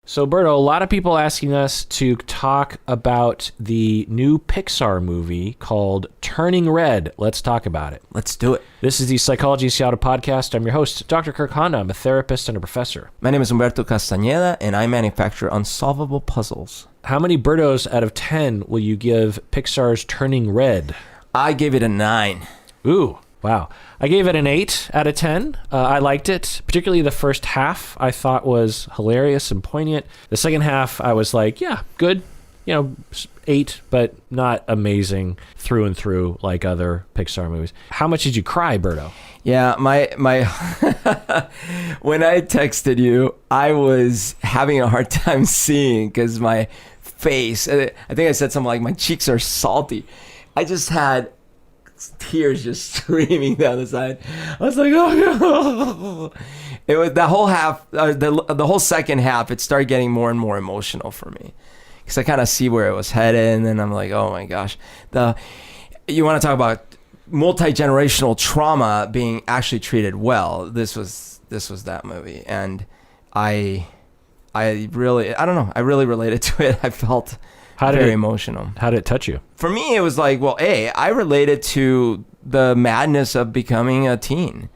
So, Berto, a lot of people asking us to talk about the new Pixar movie called Turning Red. Let's talk about it. Let's do it. This is the Psychology in Seattle podcast. I'm your host, Dr. Kirk Honda. I'm a therapist and a professor. My name is Humberto Castañeda, and I manufacture unsolvable puzzles. How many Bertos out of 10 will you give Pixar's Turning Red? I gave it a 9. Ooh. Wow. I gave it an 8 out of 10. I liked it, particularly the first half I thought was hilarious and poignant. The second half, I was like, yeah, good. 8, but not amazing through and through like other Pixar movies. How much did you cry, Berto? Yeah, my when I texted you, I was having a hard time seeing because my face, I think I said something like, my cheeks are salty. I just had tears just streaming down the side. I was like, oh no. It was the whole half, the whole second half, it started getting more and more emotional for me. Because I kind of see where it was headed, and then I'm like, oh my gosh. You want to talk about multi-generational trauma being actually treated well. This was that movie. And I really related to it. I felt very emotional. How did it touch you? For me, it was like, well, I related to the madness of becoming a teen.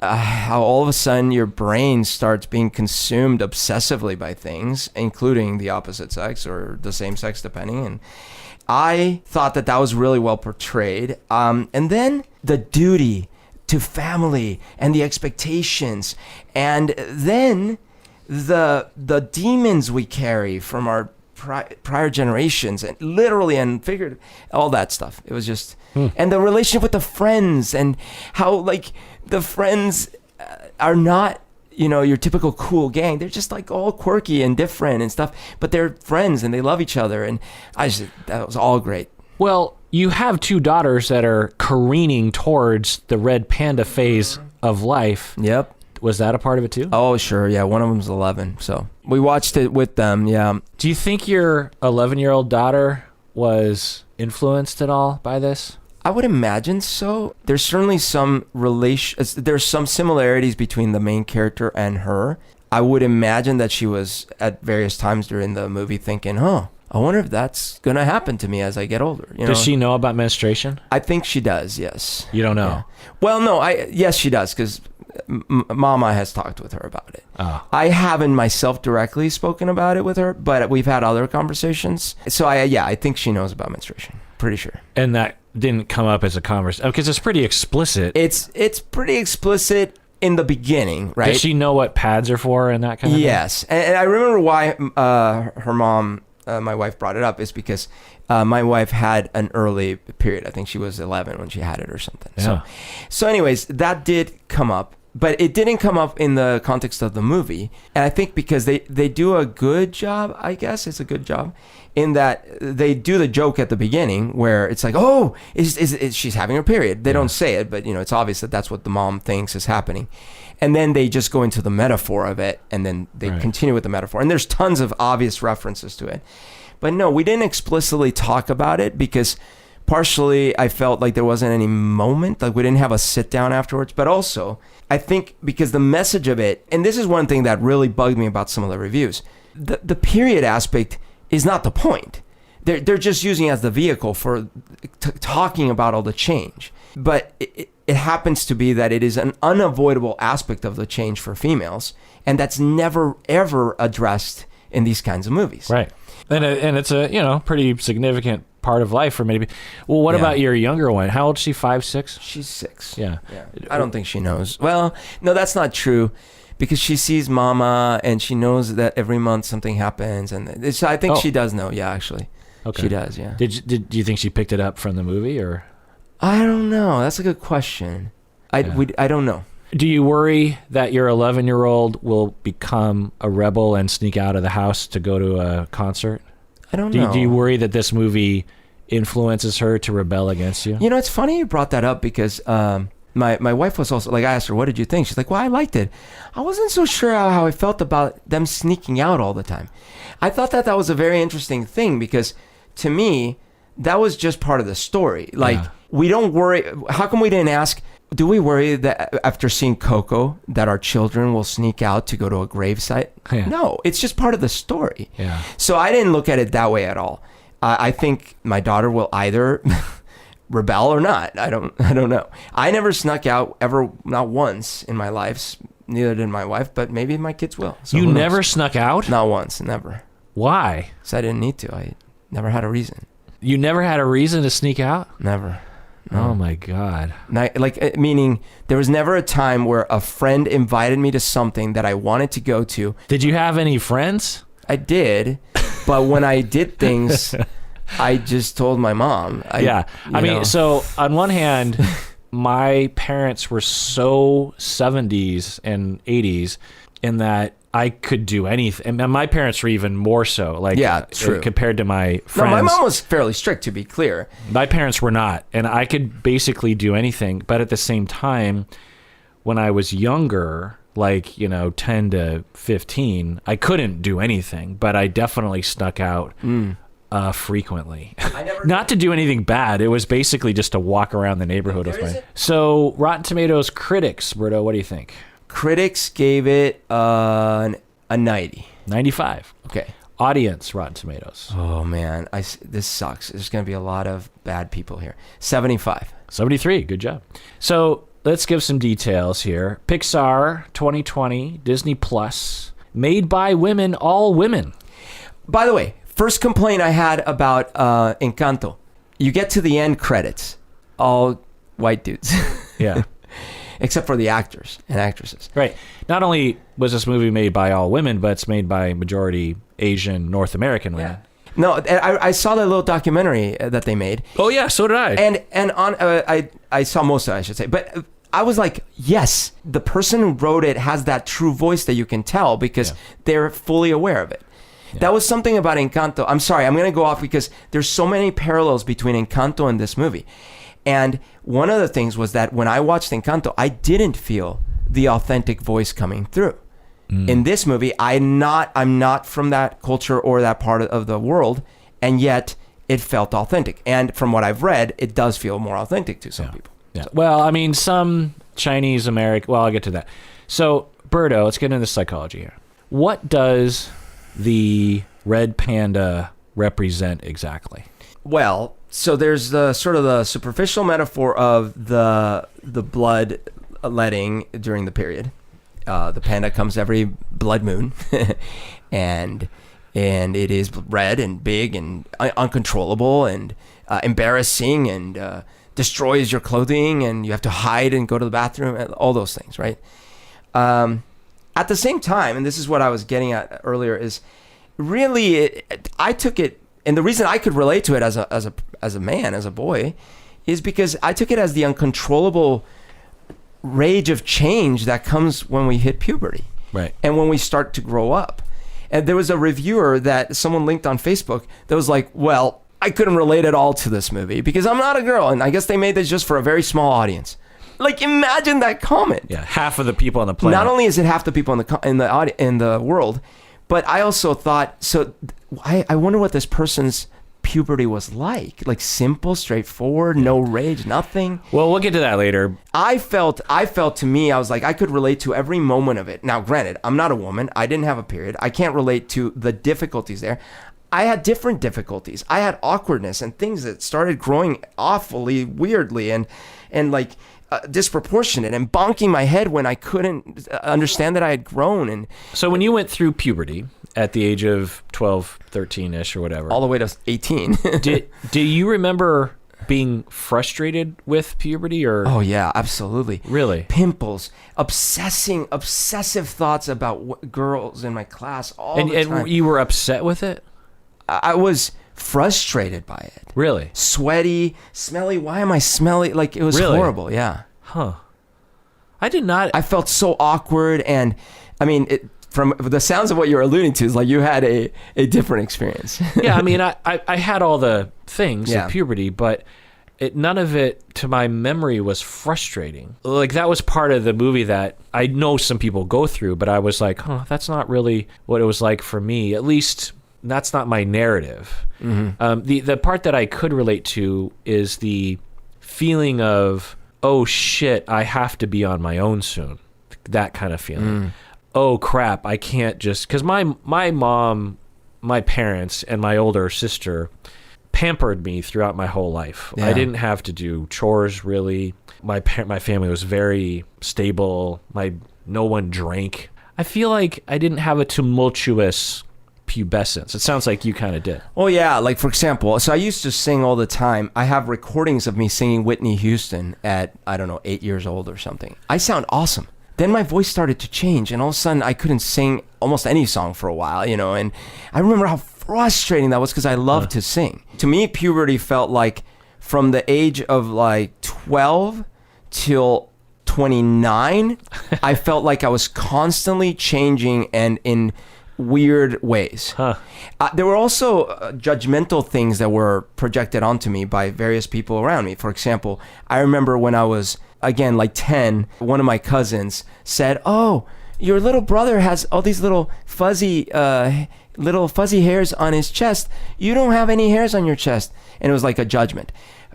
How all of a sudden your brain starts being consumed obsessively by things, including the opposite sex or the same sex, depending. And I thought that was really well portrayed. And then the duty to family and the expectations, and then the demons we carry from our prior generations, and literally and figuratively, all that stuff. It was just, and the relationship with the friends, and how like the friends are not, your typical cool gang. They're just like all quirky and different and stuff, but they're friends and they love each other. And that was all great. Well, you have 2 daughters that are careening towards the red panda phase of life. Yep. Was that a part of it too? Oh, sure. Yeah. One of them's 11. So we watched it with them. Yeah. Do you think your 11-year-old daughter was influenced at all by this? I would imagine so. There's certainly there's some similarities between the main character and her. I would imagine that she was at various times during the movie thinking, I wonder if that's going to happen to me as I get older. Does she know about menstruation? I think she does, yes. You don't know? Yeah. Well, no, yes, she does, because Mama has talked with her about it. Oh. I haven't myself directly spoken about it with her, but we've had other conversations. So I think she knows about menstruation. Pretty sure. And that didn't come up as a conversation because it's pretty explicit. It's pretty explicit in the beginning, right? Does she know what pads are for and that kind of thing? Yes. And I remember why her mom, my wife, brought it up is because my wife had an early period. I think she was 11 when she had it or something. Yeah. So anyways, that did come up. But it didn't come up in the context of the movie. And I think because they do a good job, I guess it's a good job, in that they do the joke at the beginning where it's like, she's having her period. They don't say it, but it's obvious that that's what the mom thinks is happening. And then they just go into the metaphor of it, and then they continue with the metaphor. And there's tons of obvious references to it. But no, we didn't explicitly talk about it because partially I felt like there wasn't any moment, like we didn't have a sit down afterwards, but also I think because the message of it, and this is one thing that really bugged me about some of the reviews, the period aspect is not the point. They're just using it as the vehicle for talking about all the change. But it happens to be that it is an unavoidable aspect of the change for females, and that's never ever addressed in these kinds of movies. Right. And it's a pretty significant part of life for maybe. Well, what about your younger one? How old is she? 5, 6? She's 6. Yeah. I don't think she knows. Well, no, that's not true, because she sees Mama and she knows that every month something happens, and I think she does know. Yeah, actually, she does. Yeah. Do you think she picked it up from the movie, or? I don't know. That's a good question. I don't know. Do you worry that your 11-year-old will become a rebel and sneak out of the house to go to a concert? I don't know. Do you worry that this movie influences her to rebel against you? It's funny you brought that up because my wife was also like, I asked her, what did you think? She's like, well, I liked it. I wasn't so sure how I felt about them sneaking out all the time. I thought that was a very interesting thing because to me, that was just part of the story. Like, we don't worry. How come we didn't ask, Do we worry that after seeing Coco that our children will sneak out to go to a gravesite? Yeah. No, it's just part of the story. Yeah. So I didn't look at it that way at all. I think my daughter will either rebel or not. I don't know. I never snuck out ever, not once in my life. Neither did my wife, but maybe my kids will. So you never snuck out? Not once, never. Why? Because I didn't need to. I never had a reason. You never had a reason to sneak out? Never. No. Oh my God. Like, meaning there was never a time where a friend invited me to something that I wanted to go to. Did you have any friends? I did, but when I did things, I just told my mom. I mean, so on one hand, my parents were so 70s and 80s in that I could do anything. And my parents were even more so, like, true. Compared to my friends. No, my mom was fairly strict, to be clear. My parents were not, and I could basically do anything. But at the same time, when I was younger, like, 10 to 15, I couldn't do anything, but I definitely snuck out frequently. Not to do anything bad. It was basically just to walk around the neighborhood with my... So Rotten Tomatoes critics, Berto, what do you think? Critics gave it a 90. 95. Okay. Audience, Rotten Tomatoes. Oh, man. This sucks. There's going to be a lot of bad people here. 75. 73. Good job. So let's give some details here. Pixar, 2020, Disney Plus, made by women, all women. By the way, first complaint I had about Encanto. You get to the end credits, all white dudes. Yeah. Except for the actors and actresses. Right. Not only was this movie made by all women, but it's made by majority Asian North American women. Yeah. No, I saw the little documentary that they made. Oh yeah, so did I. And on I saw most of it, I should say. But I was like, yes, the person who wrote it has that true voice that you can tell because they're fully aware of it. Yeah. That was something about Encanto. I'm sorry, I'm going to go off because there's so many parallels between Encanto and this movie. And one of the things was that when I watched Encanto, I didn't feel the authentic voice coming through. In this movie, I'm not from that culture or that part of the world, and yet it felt authentic. And from what I've read, it does feel more authentic to some people. Yeah. So. Well, I mean, some Chinese American. Well, I'll get to that. So, Berto, let's get into the psychology here. What does the red panda represent exactly? Well, so there's the sort of the superficial metaphor of the blood letting during the period. The panda comes every blood moon, and it is red and big and uncontrollable and embarrassing and destroys your clothing and you have to hide and go to the bathroom, all those things, right? At the same time, and this is what I was getting at earlier, is really I took it. And the reason I could relate to it as a man, as a boy, is because I took it as the uncontrollable rage of change that comes when we hit puberty. Right. And when we start to grow up. And there was a reviewer that someone linked on Facebook that was like, well, I couldn't relate at all to this movie because I'm not a girl. And I guess they made this just for a very small audience. Like, imagine that comment. Yeah, half of the people on the planet. Not only is it half the people in the world, but I also thought, so I wonder what this person's puberty was like simple, straightforward, no rage, nothing. Well, we'll get to that later. I felt to me, I was like, I could relate to every moment of it. Now, granted, I'm not a woman. I didn't have a period. I can't relate to the difficulties there. I had different difficulties. I had awkwardness and things that started growing awfully weirdly and like disproportionate and bonking my head when I couldn't understand that I had grown. And so when you went through puberty at the age of 12, 13-ish or whatever, all the way to 18, do you remember being frustrated with puberty? Or oh yeah, absolutely. Really? Pimples, obsessive thoughts about girls in my class all the time. And you were upset with it? I was frustrated by it. Really? Sweaty, smelly. Why am I smelly? Like, it was horrible. Yeah. Huh. I did not. I felt so awkward. And I mean, from the sounds of what you're alluding to, is like you had a different experience. Yeah. I mean, I had all the things of puberty, but none of it to my memory was frustrating. Like, that was part of the movie that I know some people go through, but I was like, that's not really what it was like for me. At least that's not my narrative. Mm-hmm. The part that I could relate to is the feeling of, oh shit, I have to be on my own soon. That kind of feeling. Oh crap, I can't just, because my mom, my parents, and my older sister pampered me throughout my whole life. I didn't have to do chores really. My family was very stable. No one drank. I feel like I didn't have a tumultuous pubescence. It sounds like you kind of did. Oh yeah, like for example, so I used to sing all the time. I have recordings of me singing Whitney Houston at, I don't know, 8 years old or something. I sound awesome. Then my voice started to change, and all of a sudden I couldn't sing almost any song for a while, you know, and I remember how frustrating that was because I loved to sing. To me, puberty felt like from the age of like 12 till 29, I felt like I was constantly changing and in weird ways. There were also judgmental things that were projected onto me by various people around me. For example, I remember when I was, again, like 10, one of my cousins said, oh, your little brother has all these little fuzzy hairs on his chest. You don't have any hairs on your chest. And it was like a judgment.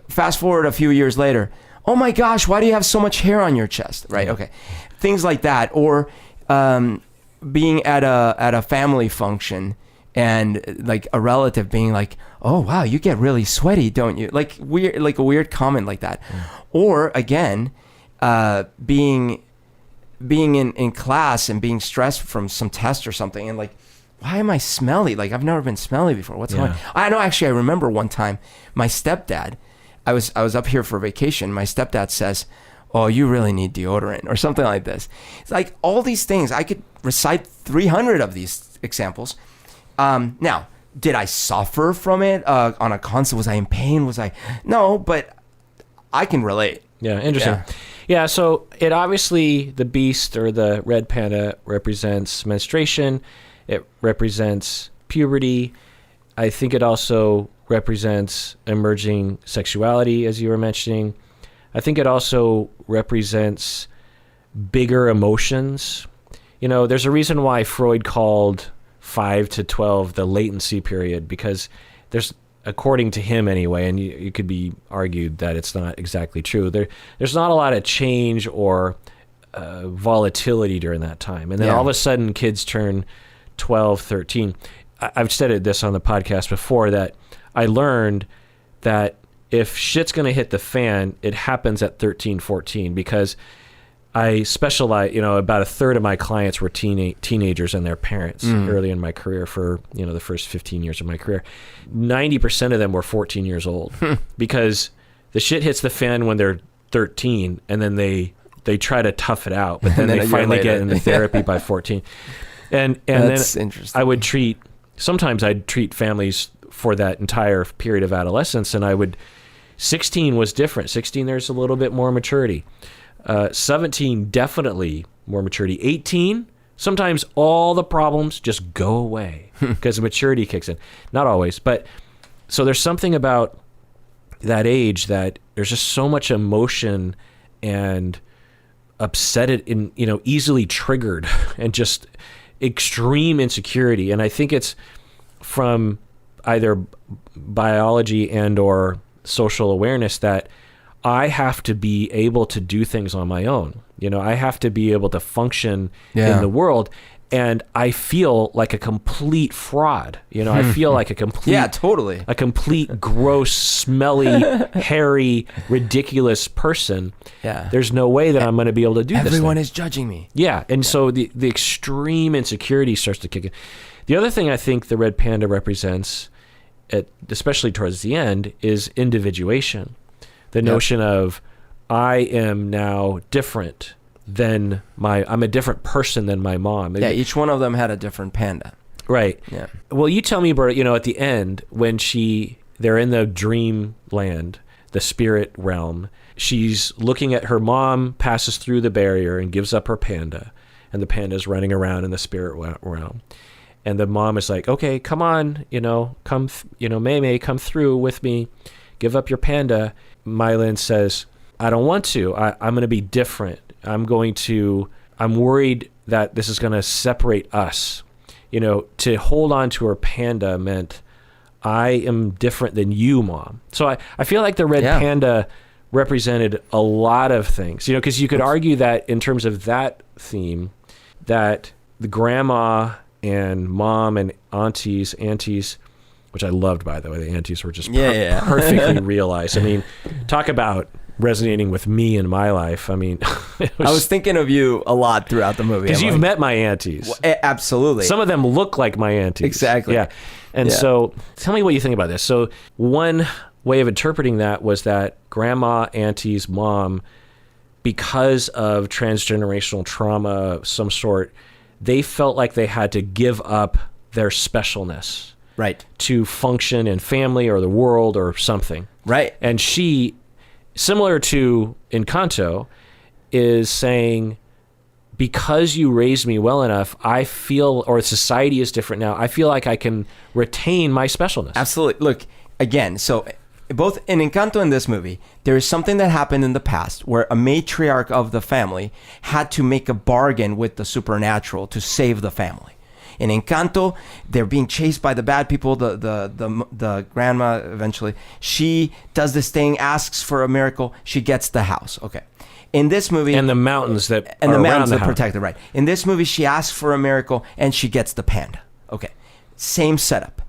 Fast forward a few years later, oh my gosh, why do you have so much hair on your chest? Right? Okay. Things like that. Or being at a family function and like a relative being like, oh wow, you get really sweaty, don't you? Like a weird comment like that. Or again, being in class and being stressed from some test or something, and like, why am I smelly? Like, I've never been smelly before. What's going on? I know, actually, I remember one time my stepdad, I was up here for vacation. My stepdad says, oh, you really need deodorant or something like this. It's like all these things. I could recite 300 of these examples. Now, did I suffer from it on a constant? Was I in pain? No, but I can relate. Yeah, interesting. Yeah, so it obviously, the beast or the red panda represents menstruation. It represents puberty. I think it also represents emerging sexuality, as you were mentioning. I think it also represents bigger emotions. You know, there's a reason why Freud called 5 to 12 the latency period, because there's, according to him anyway, and you could be argued that it's not exactly true, there's not a lot of change or volatility during that time. And then all of a sudden kids turn 12, 13. I've said this on the podcast before, that I learned that if shit's going to hit the fan, it happens at 13, 14, because I specialize, about a third of my clients were teenagers and their parents early in my career for, the first 15 years of my career. 90% of them were 14 years old because the shit hits the fan when they're 13, and then they try to tough it out, but then they finally get into therapy by 14. And That's then interesting. Sometimes I'd treat families for that entire period of adolescence, and 16 was different. 16, there's a little bit more maturity. 17, definitely more maturity. 18, sometimes all the problems just go away because maturity kicks in. Not always, but so there's something about that age that there's just so much emotion and easily triggered and just extreme insecurity. And I think it's from either biology and or social awareness that I have to be able to do things on my own. I have to be able to function in the world, and I feel like a complete fraud. I feel like a complete a complete gross, smelly, hairy, ridiculous person. Yeah. There's no way that I'm going to be able to do this. Everyone is judging me. Yeah, and so the extreme insecurity starts to kick in. The other thing I think the red panda represents, especially towards the end, is individuation. The notion of I am now different than I'm a different person than my mom. Yeah, each one of them had a different panda. Right. Yeah. Well, you tell me, Bert, at the end, when they're in the dream land, the spirit realm, she's looking at her mom, passes through the barrier and gives up her panda, and the panda's running around in the spirit realm. And the mom is like, okay, come on, come, Mei, come through with me, give up your panda. Mylin says, I don't want to. I'm going to be different. I'm worried that this is going to separate us. To hold on to her panda meant I am different than you, Mom. So I feel like the red panda represented a lot of things, because you could argue that in terms of that theme, that the grandma and mom and aunties, which I loved, by the way, the aunties were just perfectly realized. I mean, talk about resonating with me in my life. I mean, I was thinking of you a lot throughout the movie. Because you've met my aunties. Well, absolutely. Some of them look like my aunties. Exactly. Yeah. And so tell me what you think about this. So one way of interpreting that was that grandma, auntie's mom, because of transgenerational trauma of some sort, they felt like they had to give up their specialness. Right. To function in family or the world or something. Right. And she, similar to Encanto, is saying, because you raised me well enough, I feel, or society is different now, I feel like I can retain my specialness. Absolutely. Look, again, so both in Encanto and this movie, there is something that happened in the past where a matriarch of the family had to make a bargain with the supernatural to save the family. In Encanto, they're being chased by the bad people. The grandma, eventually, she does this thing, asks for a miracle. She gets the house. Okay. In this movie, and the mountains that and are the around mountains the that house. protect it. Right. In this movie, she asks for a miracle and she gets the panda. Okay. Same setup.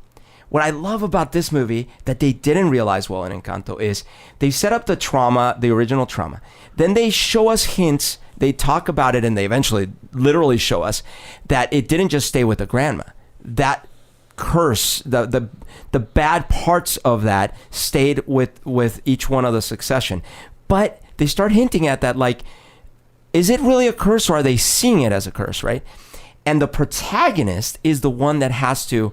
What I love about this movie that they didn't realize well in Encanto is they set up the trauma, the original trauma. Then they show us hints. They talk about it and they eventually literally show us that it didn't just stay with the grandma. That curse, the bad parts of that stayed with each one of the succession. But they start hinting at that, like, is it really a curse or are they seeing it as a curse, right? And the protagonist is the one that has to,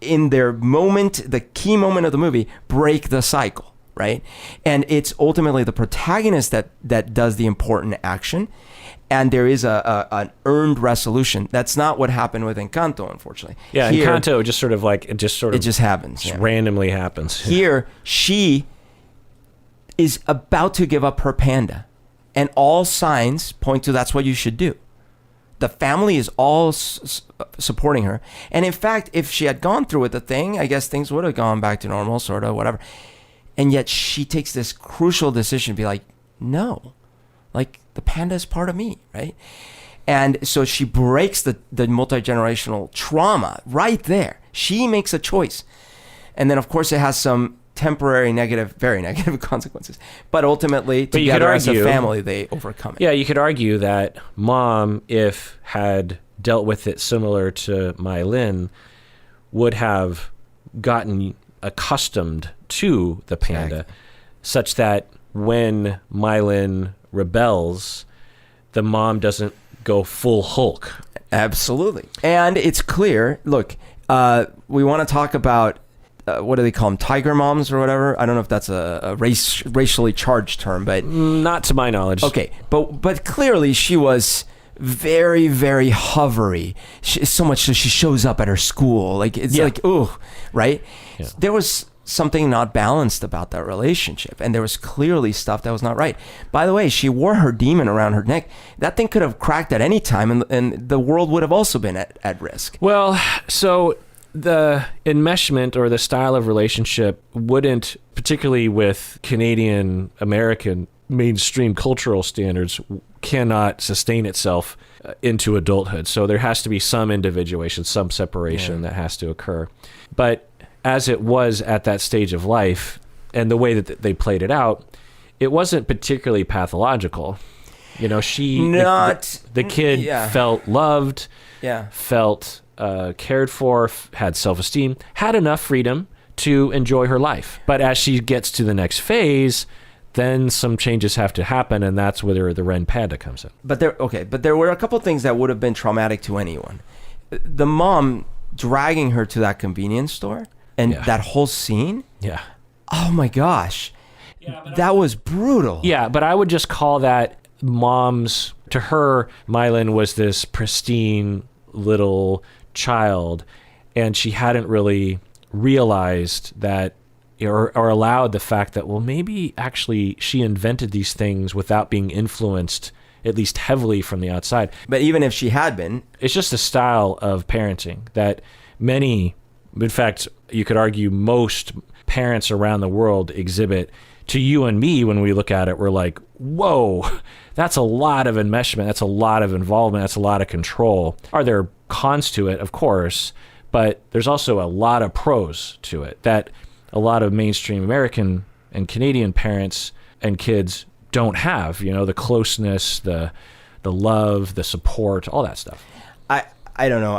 in their moment, the key moment of the movie, break the cycle. Right? And it's ultimately the protagonist that does the important action. And there is an earned resolution. That's not what happened with Encanto, unfortunately. Yeah, here, Encanto just sort of like, it just happens. Just randomly happens. Here, she is about to give up her panda. And all signs point to that's what you should do. The family is all supporting her. And in fact, if she had gone through with the thing, I guess things would have gone back to normal, sort of, whatever. And yet she takes this crucial decision to be like, no, like the panda is part of me, right? And so she breaks the multi-generational trauma right there. She makes a choice. And then, of course, it has some temporary very negative consequences. But ultimately, together as a family, they overcome it. Yeah, you could argue that mom, if had dealt with it similar to Mai Lin, would have gotten accustomed to the panda, such that when Mai Lin rebels, the mom doesn't go full Hulk. Absolutely. And it's clear, look, we want to talk about, what do they call them, tiger moms or whatever? I don't know if that's a racially charged term, but... Not to my knowledge. Okay, but clearly she was very, very hovery. So much so she shows up at her school. Like, it's like, ooh, right? Yeah. There was something not balanced about that relationship, and there was clearly stuff that was not right. By the way, she wore her demon around her neck. That thing could have cracked at any time, and the world would have also been at risk. Well, so the enmeshment or the style of relationship wouldn't, particularly with Canadian American mainstream cultural standards, cannot sustain itself into adulthood. So there has to be some individuation, some separation that has to occur. But as it was at that stage of life, and the way that they played it out, it wasn't particularly pathological. You know, the kid felt loved, felt cared for, had self-esteem, had enough freedom to enjoy her life. But as she gets to the next phase, then some changes have to happen, and that's where the Ren Panda comes in. But there were a couple things that would have been traumatic to anyone. The mom dragging her to that convenience store, and that whole scene. Yeah. Oh my gosh. That was brutal. Yeah, but I would just call that mom's, to her, Mai Lin was this pristine little child, and she hadn't really realized that, or allowed the fact that, well, maybe actually she invented these things without being influenced, at least heavily, from the outside. But even if she had been, it's just a style of parenting that many, in fact, you could argue most parents around the world exhibit, to you and me, when we look at it, we're like, whoa, that's a lot of enmeshment. That's a lot of involvement. That's a lot of control. Are there cons to it? Of course. But there's also a lot of pros to it that a lot of mainstream American and Canadian parents and kids don't have, the closeness, the love, the support, all that stuff. I don't know.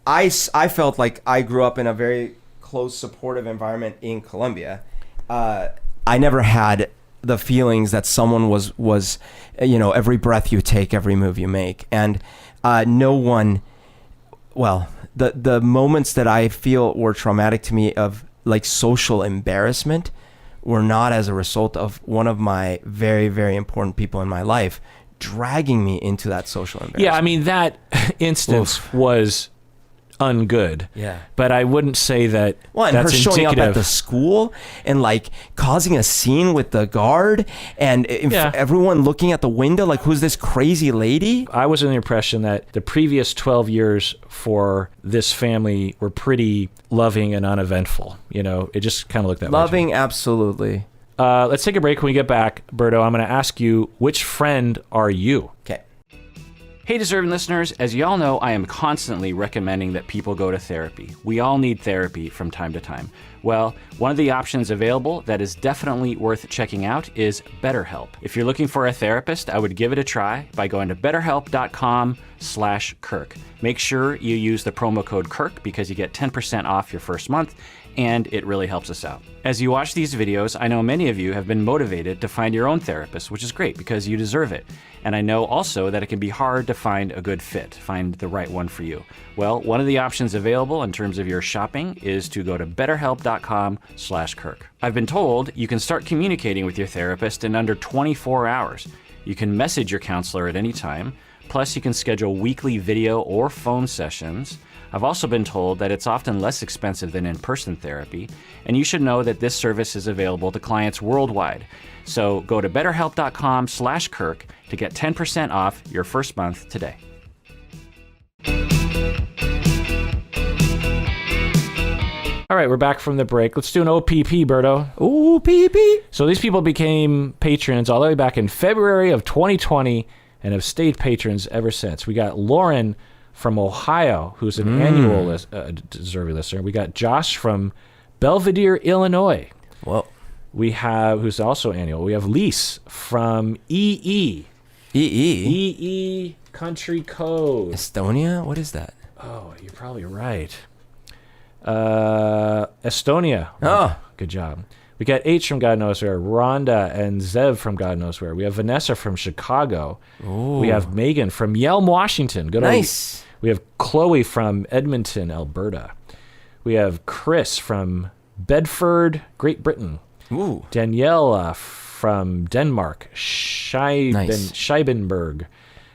I felt like I grew up in a very close, supportive environment in Colombia. I never had the feelings that someone was every breath you take, every move you make. And no one, the moments that I feel were traumatic to me of like social embarrassment were not as a result of one of my very, very important people in my life dragging me into that social embarrassment. Yeah, I mean, that instance was ungood. Yeah. But I wouldn't say that and that's her showing indicative. up at the school and like causing a scene with the guard and everyone looking at the window like, who's this crazy lady? I was under the impression that the previous 12 years for this family were pretty loving and uneventful. It just kind of looked that way. Loving, absolutely. Let's take a break. When we get back, Berto, I'm going to ask you, which friend are you? Okay. Hey, deserving listeners, as you all know, I am constantly recommending that people go to therapy. We all need therapy from time to time. Well, one of the options available that is definitely worth checking out is BetterHelp. If you're looking for a therapist, I would give it a try by going to betterhelp.com/Kirk. Make sure you use the promo code Kirk because you get 10% off your first month, and it really helps us out. As you watch these videos, I know many of you have been motivated to find your own therapist, which is great because you deserve it. And I know also that it can be hard to find a good fit, find the right one for you. Well, one of the options available in terms of your shopping is to go to betterhelp.com/Kirk. I've been told you can start communicating with your therapist in under 24 hours. You can message your counselor at any time. Plus, you can schedule weekly video or phone sessions. I've also been told that it's often less expensive than in-person therapy, and you should know that this service is available to clients worldwide. So go to betterhelp.com/Kirk to get 10% off your first month today. All right, we're back from the break. Let's do an OPP, Berto. OPP. So these people became patrons all the way back in February of 2020 and have stayed patrons ever since. We got Lauren from Ohio, who's an annual deserving listener. We got Josh from Belvedere, Illinois. Well, we have, who's also annual. We have Lise from EE. EE country code. Estonia? What is that? Oh, you're probably right. Estonia. Oh. Good job. We got H from God Knows Where, Rhonda and Zev from God Knows Where. We have Vanessa from Chicago. Ooh. We have Megan from Yelm, Washington. Good Nice. We have Chloe from Edmonton, Alberta. We have Chris from Bedford, Great Britain. Ooh. Daniela from Denmark, Scheibenberg.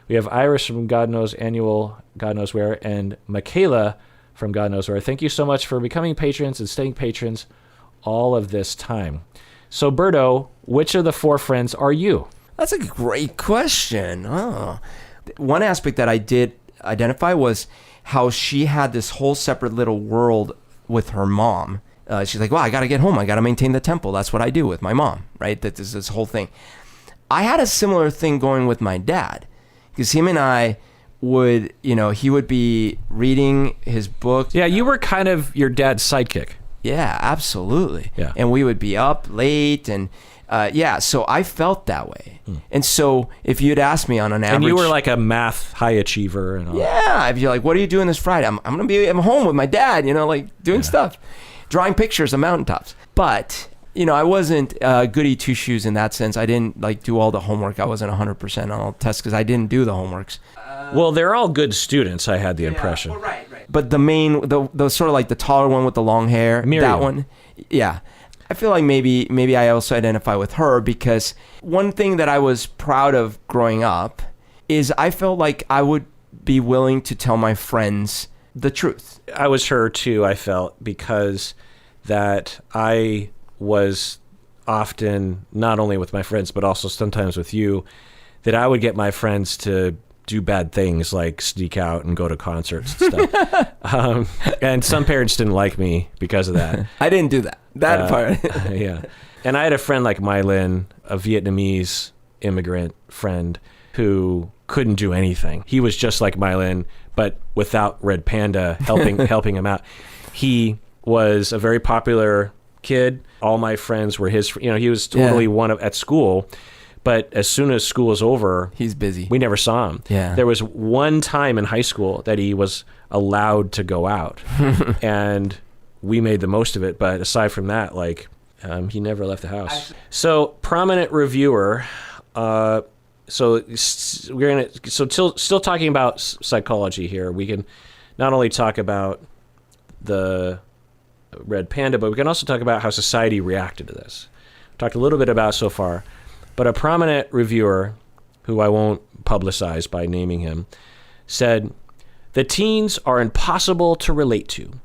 We have Iris from God Knows Where, and Michaela from God Knows Where. Thank you so much for becoming patrons and staying patrons all of this time. So, Berto, which of the four friends are you? That's a great question. Oh. One aspect that I did identify was how she had this whole separate little world with her mom. She's like, well, I got to get home. I got to maintain the temple. That's what I do with my mom, right? That is this whole thing. I had a similar thing going with my dad because him and I would, he would be reading his book. Yeah, you were kind of your dad's sidekick. Yeah, absolutely. Yeah. And we would be up late and so I felt that way. And so if you'd asked me on an average... And you were like a math high achiever and all. Yeah, if you're like, what are you doing this Friday? I'm going to be at home with my dad, doing stuff. Drawing pictures of mountaintops. But, I wasn't goody two-shoes in that sense. I didn't do all the homework. I wasn't 100% on all the tests because I didn't do the homeworks. Well, they're all good students, I had the impression. Well, right. But the main, the sort of like the taller one with the long hair, Miriam. that one, yeah. I feel like maybe I also identify with her because one thing that I was proud of growing up is I felt like I would be willing to tell my friends the truth. I was her too, I felt, because that I was often, not only with my friends, but also sometimes with you, that I would get my friends to do bad things like sneak out and go to concerts and stuff. And some parents didn't like me because of that. I didn't do that. That part. Yeah. And I had a friend like Mylin, a Vietnamese immigrant friend, who couldn't do anything. He was just like Mylin, but without Red Panda helping him out. He was a very popular kid. All my friends were his. He was totally one of at school. But as soon as school was over, he's busy. We never saw him. Yeah. There was one time in high school that he was allowed to go out, and we made the most of it. But aside from that, he never left the house. So prominent reviewer. Still talking about psychology here. We can not only talk about the Red Panda, but we can also talk about how society reacted to this. Talked a little bit about so far, but a prominent reviewer, who I won't publicize by naming him, said, "The teens are impossible to relate to.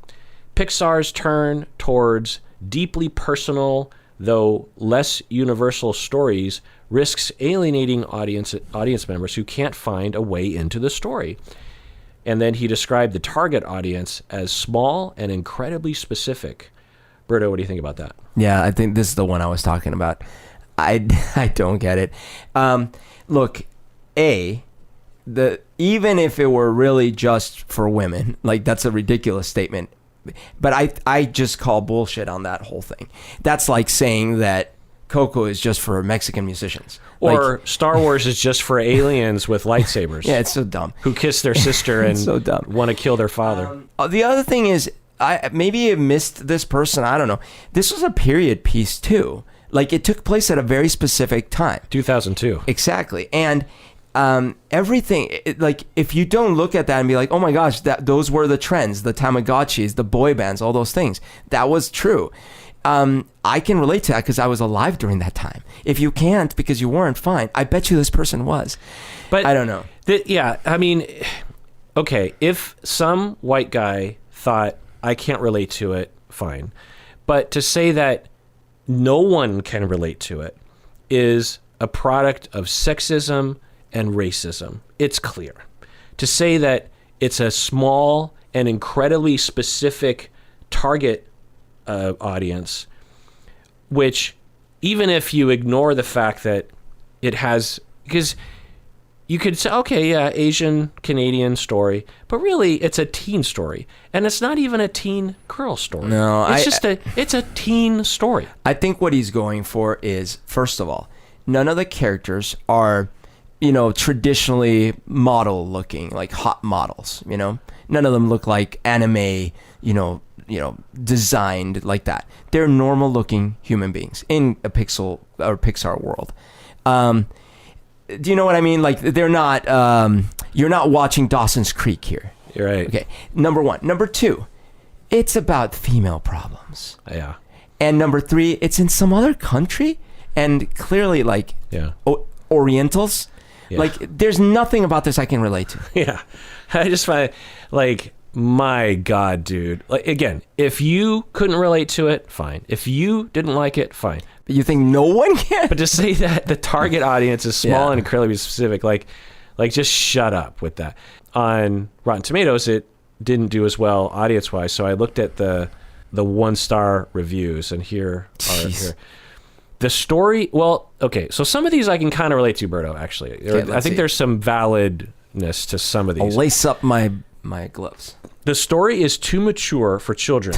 Pixar's turn towards deeply personal, though less universal stories risks alienating audience members who can't find a way into the story." And then he described the target audience as small and incredibly specific. Berto, what do you think about that? Yeah, I think this is the one I was talking about. I don't get it. Look, even if it were really just for women, that's a ridiculous statement. But I just call bullshit on that whole thing. That's like saying that Coco is just for Mexican musicians. Or Star Wars is just for aliens with lightsabers. Yeah, it's so dumb. Who kiss their sister and so dumb. Want to kill their father. The other thing is, maybe I missed this person. I don't know. This was a period piece too. It took place at a very specific time. 2002. Exactly. And everything, if you don't look at that and be like, oh my gosh, those were the trends, the Tamagotchis, the boy bands, all those things. That was true. I can relate to that because I was alive during that time. If you can't because you weren't, fine. I bet you this person was. But I don't know. Okay, if some white guy thought I can't relate to it, fine. But to say that no one can relate to it is a product of sexism and racism. It's clear. To say that it's a small and incredibly specific target audience, which even if you ignore the fact that it has, because you could say, okay, yeah, Asian Canadian story, but really it's a teen story, and it's not even a teen girl story. No, it's a teen story. I think what he's going for is, first of all, none of the characters are, traditionally model looking, like hot models. None of them look like anime, designed like that. They're normal looking human beings in a Pixar world. Do you know what I mean? They're not, you're not watching Dawson's Creek here. You're right. Okay. Number one. Number two, it's about female problems. Yeah. And number three, it's in some other country, and clearly Orientals. Yeah. There's nothing about this I can relate to. Yeah. I just find my God, dude. Again, if you couldn't relate to it, fine. If you didn't like it, fine. But you think no one can? But to say that the target audience is small and incredibly specific, just shut up with that. On Rotten Tomatoes, it didn't do as well audience-wise, so I looked at the 1-star reviews, and here are the story. Well, okay, so some of these I can kind of relate to, Berto, actually. I think there's some validness to some of these. I'll lace up my gloves. The story is too mature for children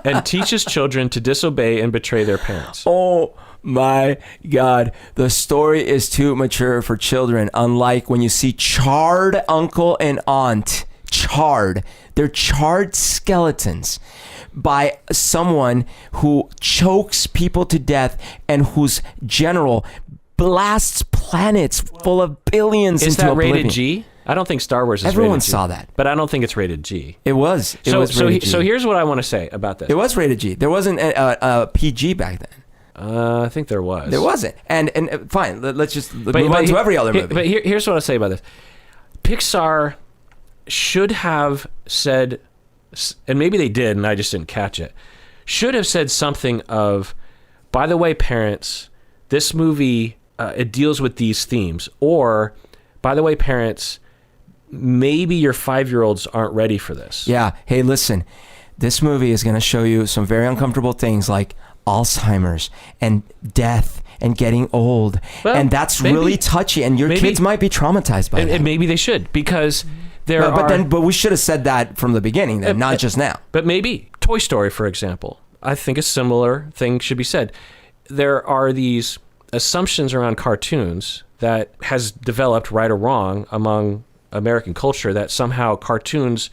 and teaches children to disobey and betray their parents. Oh my God. The story is too mature for children, unlike when you see charred uncle and aunt. Charred. They're charred skeletons by someone who chokes people to death and whose general blasts planets full of billions into oblivion. Is that rated G? I don't think Star Wars is Everyone rated G. saw that. But I don't think it's rated G. It was. It was rated G. So here's what I want to say about this. It was rated G. There wasn't a PG back then. I think there was. There wasn't. And fine, let's just move on to every other movie. But here's what I'll say about this. Pixar should have said, and maybe they did and I just didn't catch it, should have said something of, by the way, parents, this movie, it deals with these themes. Or, by the way, parents, maybe your 5-year-olds aren't ready for this. Yeah. Hey, listen, this movie is going to show you some very uncomfortable things like Alzheimer's and death and getting old. Well, and that's maybe. really touchy, and your kids might be traumatized by that. And maybe they should, because but we should have said that from the beginning then, not just now. But maybe Toy Story, for example, I think a similar thing should be said. There are these assumptions around cartoons that has developed, right or wrong, among American culture, that somehow cartoons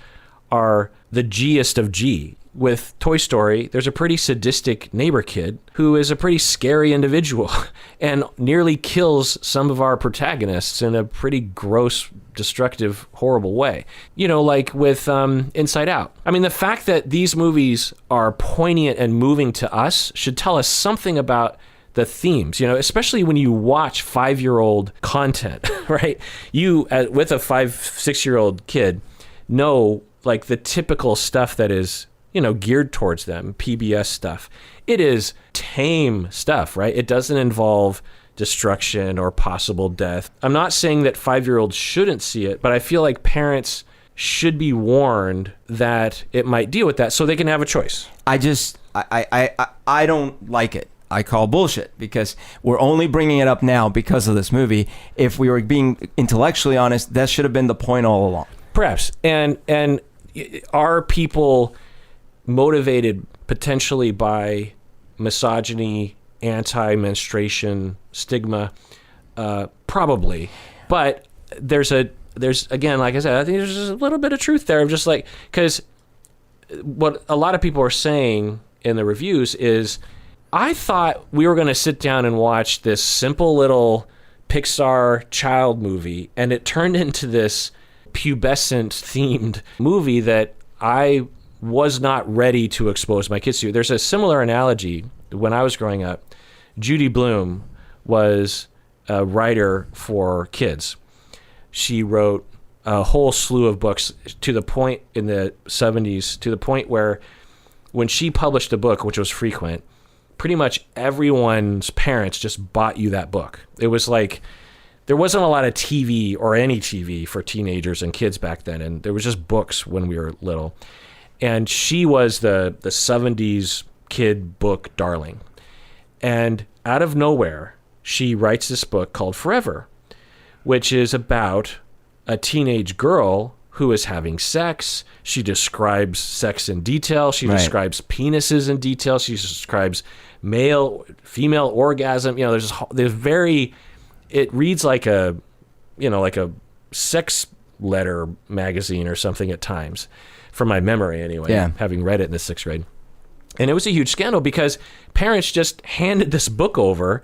are the G-est of G. With Toy Story, there's a pretty sadistic neighbor kid who is a pretty scary individual and nearly kills some of our protagonists in a pretty gross, destructive, horrible way. You know, like with Inside Out. I mean, the fact that these movies are poignant and moving to us should tell us something about the themes, you know, especially when you watch 5-year-old content, right? You, with a 5-6-year-old kid, know like the typical stuff that is, you know, geared towards them, PBS stuff. It is tame stuff, right? It doesn't involve destruction or possible death. I'm not saying that 5-year-olds shouldn't see it, but I feel like parents should be warned that it might deal with that so they can have a choice. I don't like it. I call bullshit, because we're only bringing it up now because of this movie. If we were being intellectually honest, that should have been the point all along. Perhaps. And are people motivated potentially by misogyny, anti-menstruation, stigma? Probably. But there's again, like I said, I think there's just a little bit of truth there. I'm just like, because what a lot of people are saying in the reviews is, I thought we were going to sit down and watch this simple little Pixar child movie, and it turned into this pubescent themed movie that I was not ready to expose my kids to. There's a similar analogy. When I was growing up, Judy Blume was a writer for kids. She wrote a whole slew of books to the point in the 70s, to the point where when she published a book, which was frequent, pretty much everyone's parents just bought you that book. It was like, there wasn't a lot of TV or any TV for teenagers and kids back then, and there was just books when we were little. And she was the 70s kid book darling. And out of nowhere, she writes this book called Forever, which is about a teenage girl who is having sex. She describes sex in detail. She describes penises in detail. She describes male, female orgasm. You know, there's very, it reads like a, you know, like a sex letter magazine or something at times, from my memory anyway, having read it in the 6th grade. And it was a huge scandal because parents just handed this book over,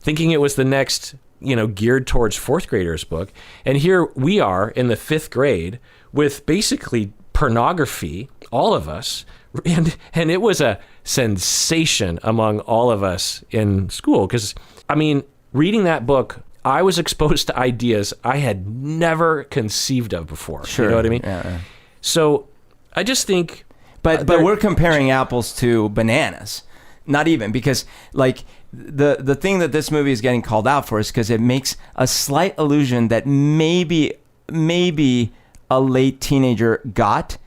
thinking it was the next, you know, geared towards 4th graders book. And here we are in the 5th grade with basically pornography, all of us. And it was a sensation among all of us in school. Because, I mean, reading that book, I was exposed to ideas I had never conceived of before. Sure. You know what I mean? Yeah. So I just think... But we're comparing apples to bananas. Not even, because like the thing that this movie is getting called out for is because it makes a slight allusion that maybe a late teenager got,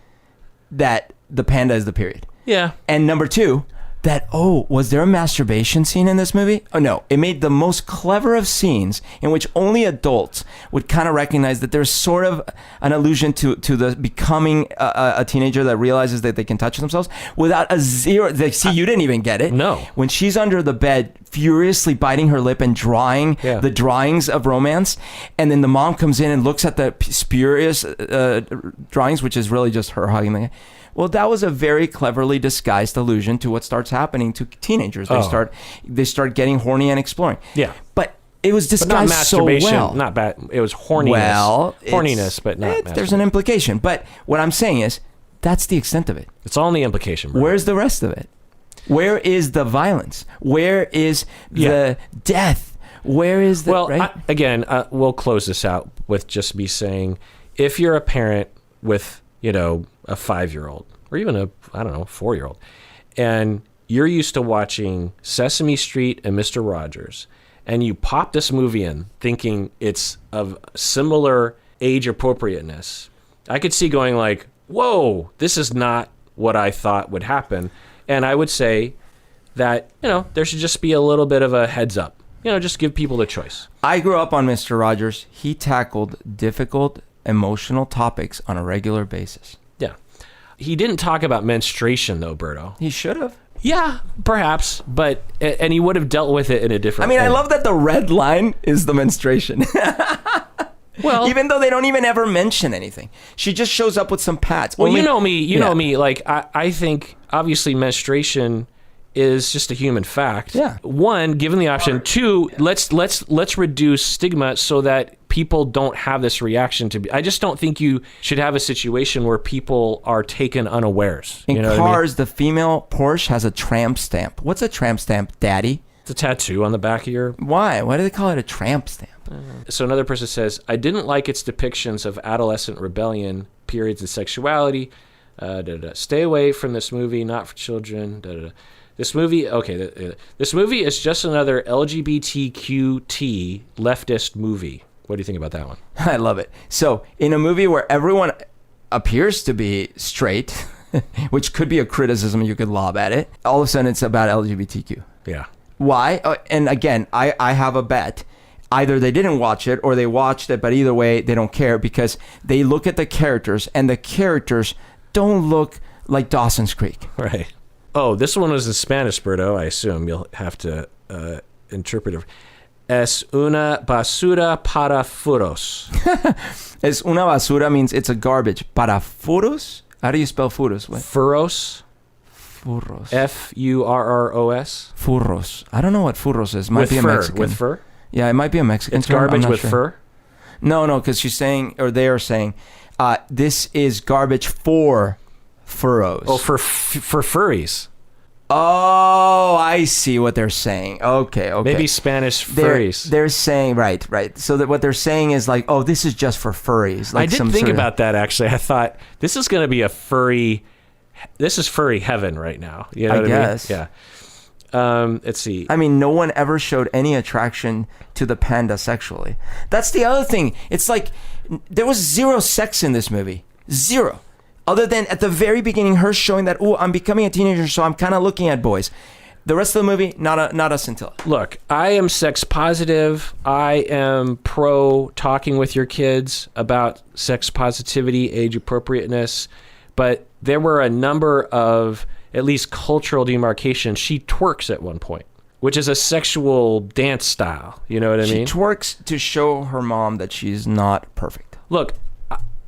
that the panda is the period. Yeah. And number 2, that, was there a masturbation scene in this movie? Oh, no. It made the most clever of scenes in which only adults would kind of recognize that there's sort of an allusion to the becoming a teenager that realizes that they can touch themselves without a zero. See, you didn't even get it. No. When she's under the bed, furiously biting her lip and drawing the drawings of romance, and then the mom comes in and looks at the spurious drawings, which is really just her hugging the guy. Well, that was a very cleverly disguised allusion to what starts happening to teenagers. They start getting horny and exploring. Yeah. But it was disguised so well. Not bad. It was horniness. Well, horniness, but not masturbation. There's an implication. But what I'm saying is, that's the extent of it. It's all in the implication, bro. Where's the rest of it? Where is the violence? Where is the death? Where is the... Well, right? We'll close this out with just me saying, if you're a parent with, you know, a 5-year-old or even a 4-year-old, and you're used to watching Sesame Street and Mr. Rogers, and you pop this movie in thinking it's of similar age appropriateness, I could see going like, whoa, this is not what I thought would happen. And I would say that, there should just be a little bit of a heads up. Just give people the choice. I grew up on Mr. Rogers. He tackled difficult emotional topics on a regular basis. Yeah. He didn't talk about menstruation, though, Berto. He should have. Yeah, perhaps, and he would have dealt with it in a different way. I love that the red line is the menstruation. Well, even though they don't even ever mention anything. She just shows up with some pads. Well, you know me, like, I think, obviously, menstruation is just a human fact. Yeah. One, given the option. Two, let's reduce stigma so that people don't have this reaction to. I just don't think you should have a situation where people are taken unawares. In cars, the female Porsche has a tramp stamp. What's a tramp stamp, Daddy? It's a tattoo on the back of your. Why? Why do they call it a tramp stamp? So another person says, I didn't like its depictions of adolescent rebellion, periods of sexuality. Stay away from this movie, not for children. This movie, this movie is just another LGBTQT leftist movie. What do you think about that one? I love it. So, in a movie where everyone appears to be straight, which could be a criticism you could lob at it, all of a sudden it's about LGBTQ. Yeah. Why? And again, I have a bet. Either they didn't watch it or they watched it, but either way, they don't care because they look at the characters and the characters don't look like Dawson's Creek. Right. Oh, this one was in Spanish, Berto. I assume you'll have to interpret it. Es una basura para furos. Es una basura means it's a garbage. Para furos? How do you spell furos? What? Furos. Furros. Furros. Furros. I don't know what furros is. Might with be a fur. Mexican. With fur? Yeah, it might be a Mexican It's term. garbage I'm not with sure. fur? No, because she's saying, or they are saying, this is garbage for furros. Oh, for furries. Oh, I see what they're saying. Okay. Maybe Spanish furries. They're saying, right. So that what they're saying is like, oh, this is just for furries. Like I did think about that, actually. I thought, this is going to be this is furry heaven right now. You know what guess. I mean? Yeah. Let's see. I mean, no one ever showed any attraction to the panda sexually. That's the other thing. It's like, there was zero sex in this movie. Zero. Other than at the very beginning, her showing that, I'm becoming a teenager, so I'm kind of looking at boys. The rest of the movie, not a scintilla. Look, I am sex positive. I am pro talking with your kids about sex positivity, age appropriateness. But there were a number of, at least cultural demarcations. She twerks at one point, which is a sexual dance style. You know what I mean? She twerks to show her mom that she's not perfect. Look,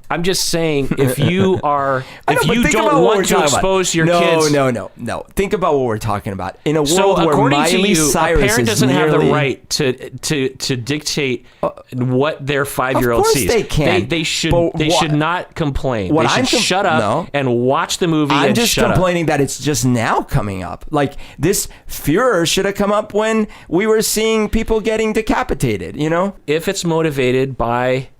I'm just saying, if you don't want to expose your kids... No. Think about what we're talking about. In a world so where Miley Cyrus a parent doesn't have the right to dictate what their 5-year-old sees. Of course they can. They should not complain. They should shut up and watch the movie I'm and just shut up. complaining that it's just now coming up. Like, this furor should have come up when we were seeing people getting decapitated, you know? If it's motivated by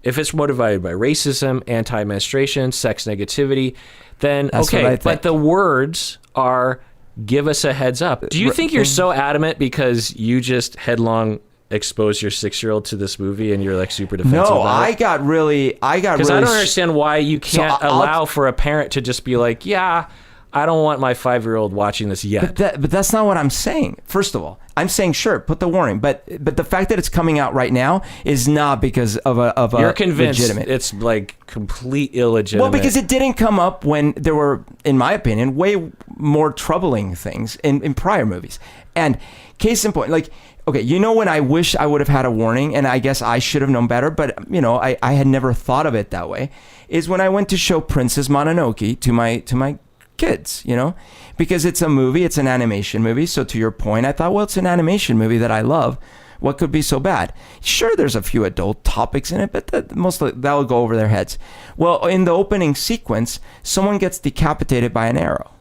if it's motivated by racism, anti-menstruation, sex negativity, then That's okay. what I think. But the words are, give us a heads up. Do you think you're so adamant because you just headlong expose your 6-year-old to this movie and you're like super defensive about it? I got really because I don't understand why you can't allow for a parent to just be like, yeah, I don't want my 5-year-old watching this yet. But that's not what I'm saying. First of all, I'm saying sure, put the warning. But the fact that it's coming out right now is not because of a You're convinced legitimate. It's like complete illegitimate. Well, because it didn't come up when there were, in my opinion, way more troubling things in prior movies. And case in point, like, okay, when I wish I would have had a warning, and I guess I should have known better, but I had never thought of it that way, is when I went to show Princess Mononoke to my kids, because it's a movie, it's an animation movie. So to your point, I thought, well, it's an animation movie that I love. What could be so bad? Sure, there's a few adult topics in it, but that'll go over their heads. Well, in the opening sequence, someone gets decapitated by an arrow.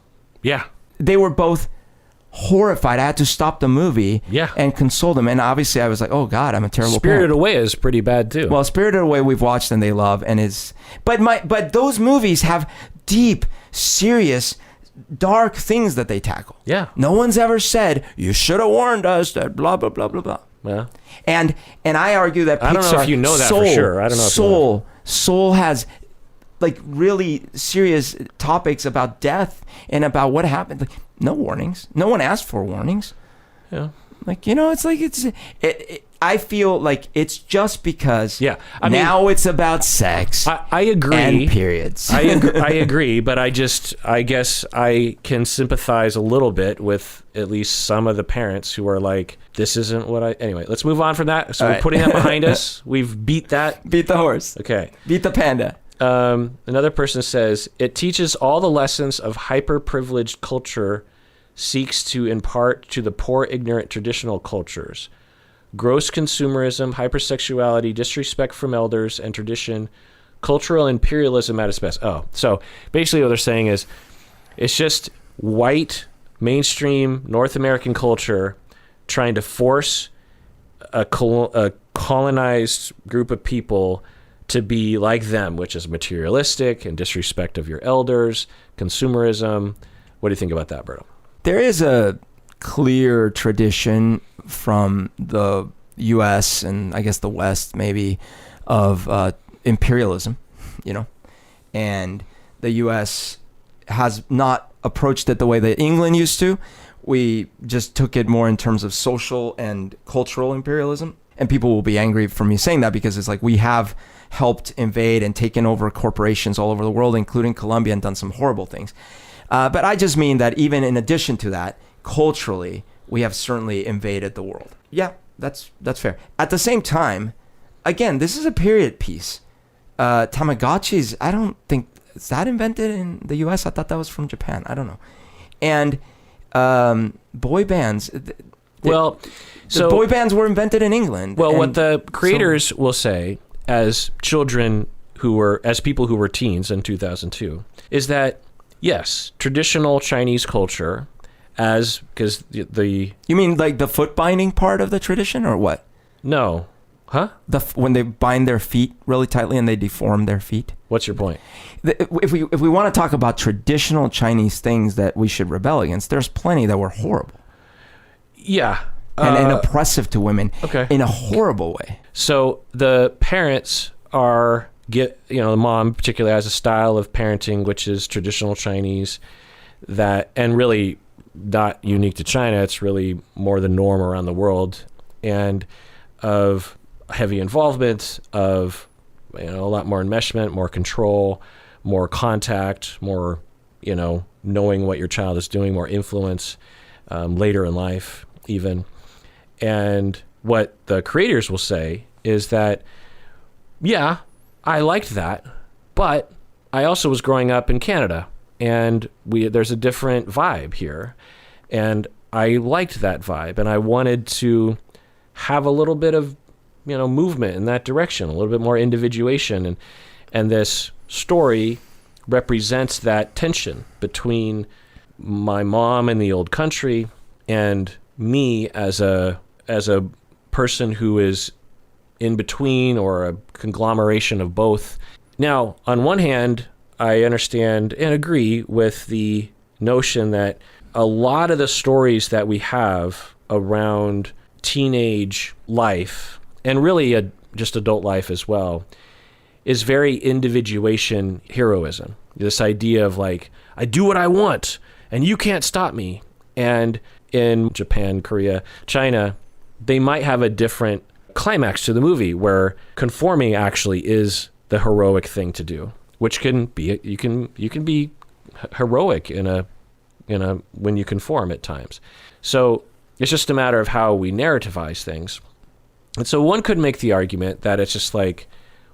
Yeah. They were both horrified. I had to stop the movie and console them. And obviously I was like, oh God, I'm a terrible Spirited parent. Away is pretty bad too. Well, Spirited Away we've watched and they love, and but those movies have deep, serious, dark things that they tackle. Yeah. No one's ever said, you should have warned us that blah, blah, blah, blah, blah. Yeah. And I argue that Pixar, I don't know if you know that for sure. I don't know if Soul has like really serious topics about death and about what happened. Like, no warnings. No one asked for warnings. Yeah. Like, you know, it's like I feel like it's just because now it's about sex. I agree. And periods. I agree, but I guess I can sympathize a little bit with at least some of the parents who are like, this isn't what anyway, let's move on from that. So All we're right. putting that behind us. We've beat that. Beat the horse. Okay. Beat the panda. Another person says, it teaches all the lessons of hyper-privileged culture seeks to impart to the poor, ignorant traditional cultures. Gross consumerism, hypersexuality, disrespect from elders and tradition, cultural imperialism at its best. Oh, so basically what they're saying is it's just white, mainstream North American culture trying to force a colonized group of people to be like them, which is materialistic and disrespect of your elders, consumerism. What do you think about that, Berto? There is a clear tradition from the U.S. and I guess the West maybe of imperialism, you know, and the U.S. has not approached it the way that England used to. We just took it more in terms of social and cultural imperialism. And people will be angry for me saying that because it's like we have helped invade and taken over corporations all over the world, including Colombia, and done some horrible things. But I just mean that even in addition to that, culturally, we have certainly invaded the world. Yeah, that's fair. At the same time, again, this is a period piece. Tamagotchis, I don't think, is that invented in the US? I thought that was from Japan. I don't know. And boy bands. So boy bands were invented in England. Well, what the creators will say as people who were teens in 2002 is that, yes, traditional Chinese culture, because the... You mean like the foot binding part of the tradition or what? No. Huh? When they bind their feet really tightly and they deform their feet? What's your point? If we want to talk about traditional Chinese things that we should rebel against, there's plenty that were horrible. Yeah. And oppressive to women in a horrible way. So the parents the mom particularly has a style of parenting which is traditional Chinese and really not unique to China. It's really more the norm around the world, and of heavy involvement, of a lot more enmeshment, more control, more contact, more knowing what your child is doing, more influence later in life even. And what the creators will say is that, yeah, I liked that, but I also was growing up in Canada, and there's a different vibe here, and I liked that vibe, and I wanted to have a little bit of movement in that direction, a little bit more individuation, and this story represents that tension between my mom in the old country and me as a person who is in between, or a conglomeration of both. Now, on one hand, I understand and agree with the notion that a lot of the stories that we have around teenage life, and really just adult life as well, is very individuation heroism. This idea of like, I do what I want and you can't stop me. And in Japan, Korea, China, they might have a different climax to the movie where conforming actually is the heroic thing to do, which can be, you can be heroic in a when you conform at times. So it's just a matter of how we narrativize things. And so one could make the argument that it's just like,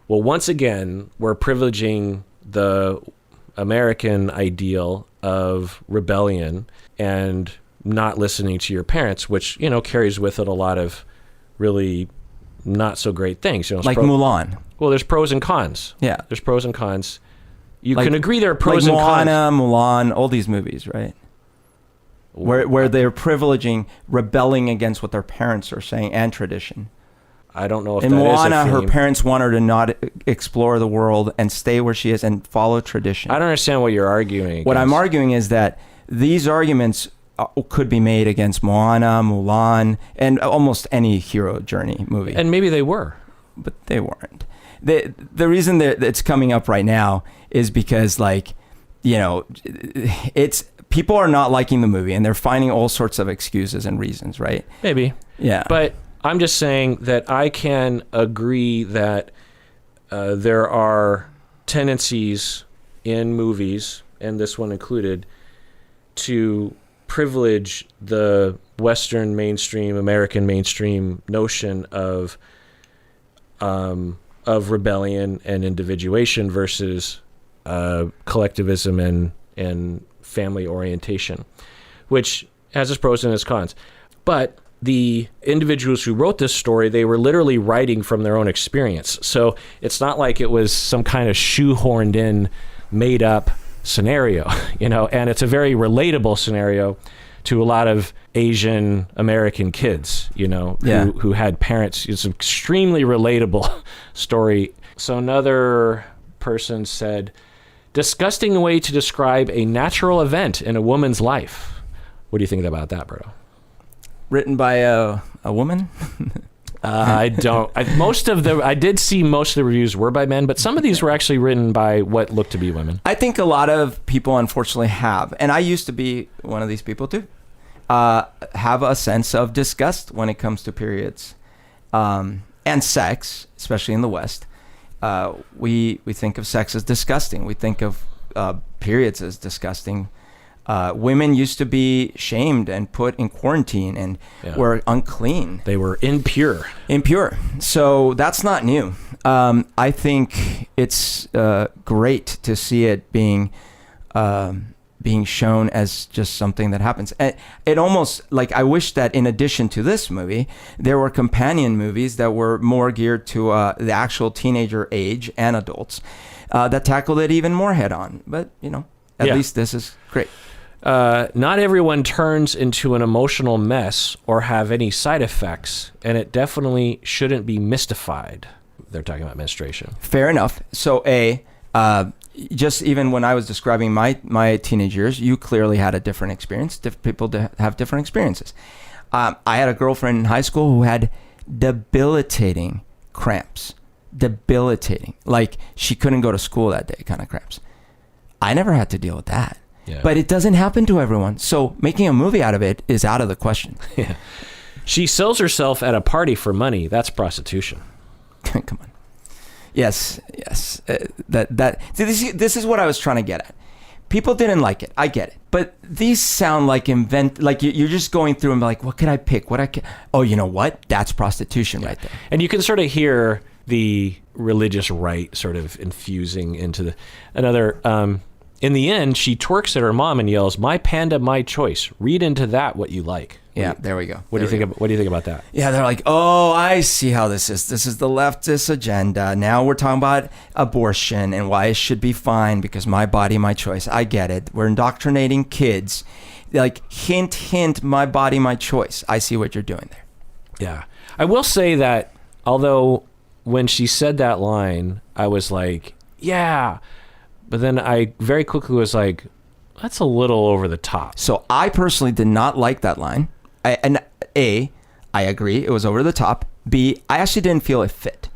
well, once again, we're privileging the American ideal of rebellion and not listening to your parents, which, carries with it a lot of really not so great things. Like Mulan. Well, there's pros and cons. Yeah. There's pros and cons. You can agree there are pros and Moana, cons. Mulan, all these movies, right? Where they're privileging rebelling against what their parents are saying and tradition. I don't know if in that Moana, is a theme. her parents want her to not explore the world and stay where she is and follow tradition. I don't understand what you're arguing against. What I'm arguing is that these arguments could be made against Moana, Mulan, and almost any hero journey movie. And maybe they were. But they weren't. the reason that it's coming up right now is because, like, you know, it's people are not liking the movie and they're finding all sorts of excuses and reasons, right? Maybe. Yeah. But I'm just saying that I can agree that there are tendencies in movies, and this one included, to privilege the Western mainstream, American mainstream notion of rebellion and individuation versus collectivism and family orientation, which has its pros and its cons. But the individuals who wrote this story, they were literally writing from their own experience. So it's not like it was some kind of shoehorned in, made up scenario, you know, and it's a very relatable scenario to a lot of Asian American kids, you know, who had parents. It's an extremely relatable story. So another person said, disgusting way to describe a natural event in a woman's life. What do you think about that, Berto? Written by a woman? I did see most of the reviews were by men, but some of these were actually written by what looked to be women. I think a lot of people unfortunately have, and I used to be one of these people too, have a sense of disgust when it comes to periods and sex, especially in the West. We think of sex as disgusting. We think of periods as disgusting. Women used to be shamed and put in quarantine and were unclean. They were impure. So that's not new. I think it's great to see it being shown as just something that happens. It almost, like, I wish that in addition to this movie, there were companion movies that were more geared to the actual teenager age and adults that tackled it even more head on. But, you know, at least this is great. Not everyone turns into an emotional mess or have any side effects, and it definitely shouldn't be mystified. They're talking about menstruation. Fair enough. So, just even when I was describing my teenage years, you clearly had a different experience. People have different experiences. I had a girlfriend in high school who had debilitating cramps. Debilitating. Like, she couldn't go to school that day kind of cramps. I never had to deal with that. Yeah. But it doesn't happen to everyone. So making a movie out of it is out of the question. Yeah. She sells herself at a party for money. That's prostitution. Come on. Yes. This is what I was trying to get at. People didn't like it. I get it. But these sound like you're just going through and be like, what can I pick? Oh, you know what? That's prostitution right there. And you can sort of hear the religious right sort of infusing into another. In the end, she twerks at her mom and yells, "My panda, my choice." Read into that what you like. Yeah, there we go. What do you think about that? Yeah, they're like, oh, I see how this is. This is the leftist agenda. Now we're talking about abortion and why it should be fine because my body, my choice. I get it. We're indoctrinating kids. Like, hint, my body, my choice. I see what you're doing there. Yeah. I will say that although when she said that line, I was like, yeah. But then I very quickly was like, that's a little over the top. So I personally did not like that line. I agree, it was over the top. B, I actually didn't feel it fit.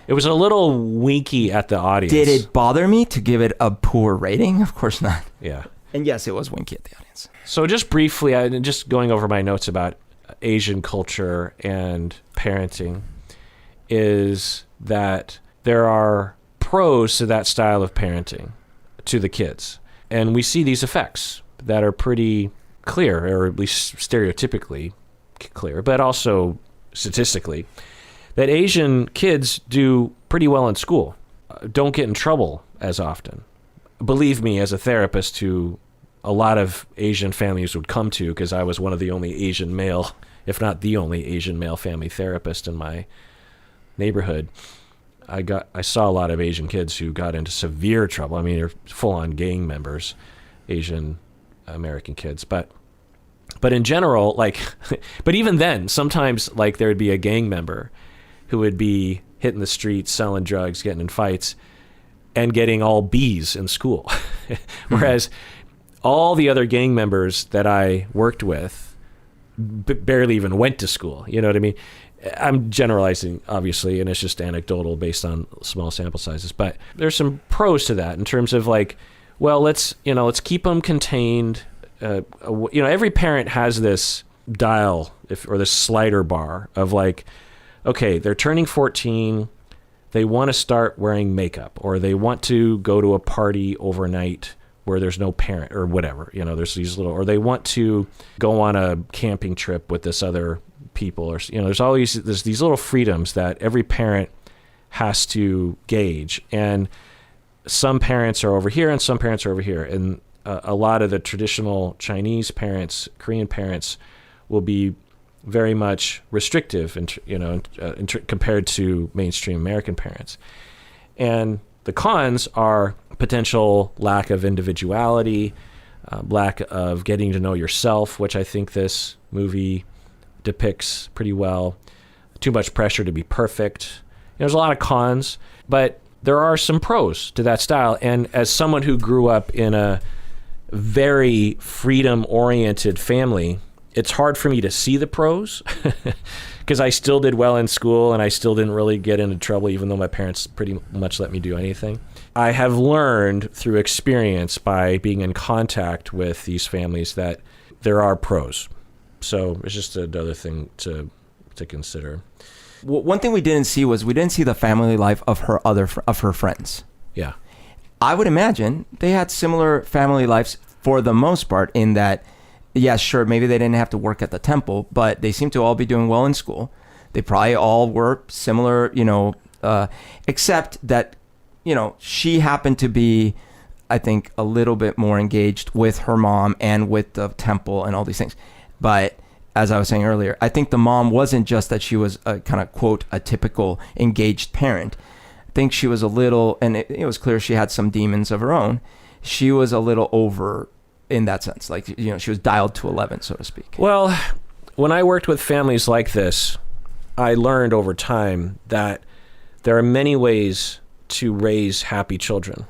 It was a little winky at the audience. Did it bother me to give it a poor rating? Of course not. Yeah. And yes, it was winky at the audience. So just briefly, just going over my notes about Asian culture and parenting, is that there are pros to that style of parenting to the kids. And we see these effects that are pretty clear, or at least stereotypically clear, but also statistically, that Asian kids do pretty well in school, don't get in trouble as often. Believe me, as a therapist who a lot of Asian families would come to, because I was one of the only Asian male, if not the only Asian male family therapist in my neighborhood, I saw a lot of Asian kids who got into severe trouble. I mean, they're full-on gang members, Asian American kids. But in general, like, but even then, sometimes, like, there would be a gang member who would be hitting the streets, selling drugs, getting in fights, and getting all B's in school. Whereas all the other gang members that I worked with barely even went to school. You know what I mean? I'm generalizing, obviously, and it's just anecdotal based on small sample sizes. But there's some pros to that in terms of like, well, let's keep them contained. Every parent has this dial or this slider bar of like, okay, they're turning 14. They want to start wearing makeup, or they want to go to a party overnight where there's no parent or whatever. There's these or they want to go on a camping trip with this other people, or there's these little freedoms that every parent has to gauge, and some parents are over here and some parents are over here, and a lot of the traditional Chinese parents, Korean parents, will be very much restrictive, compared to mainstream American parents. And the cons are potential lack of individuality, lack of getting to know yourself, which I think this movie depicts pretty well. Too much pressure to be perfect. There's a lot of cons, but there are some pros to that style. And as someone who grew up in a very freedom-oriented family, it's hard for me to see the pros because I still did well in school and I still didn't really get into trouble, even though my parents pretty much let me do anything. I have learned through experience by being in contact with these families that there are pros. So it's just another thing to consider. Well, one thing we didn't see was we didn't see the family life of her friends. Yeah. I would imagine they had similar family lives for the most part, in that, yeah, sure, maybe they didn't have to work at the temple, but they seem to all be doing well in school. They probably all were similar, except that, she happened to be, I think, a little bit more engaged with her mom and with the temple and all these things. But as I was saying earlier, I think the mom wasn't just that she was a kind of, quote, a typical engaged parent. I think she was a little, and it was clear she had some demons of her own. She was a little over in that sense. Like, she was dialed to 11, so to speak. Well, when I worked with families like this, I learned over time that there are many ways to raise happy children.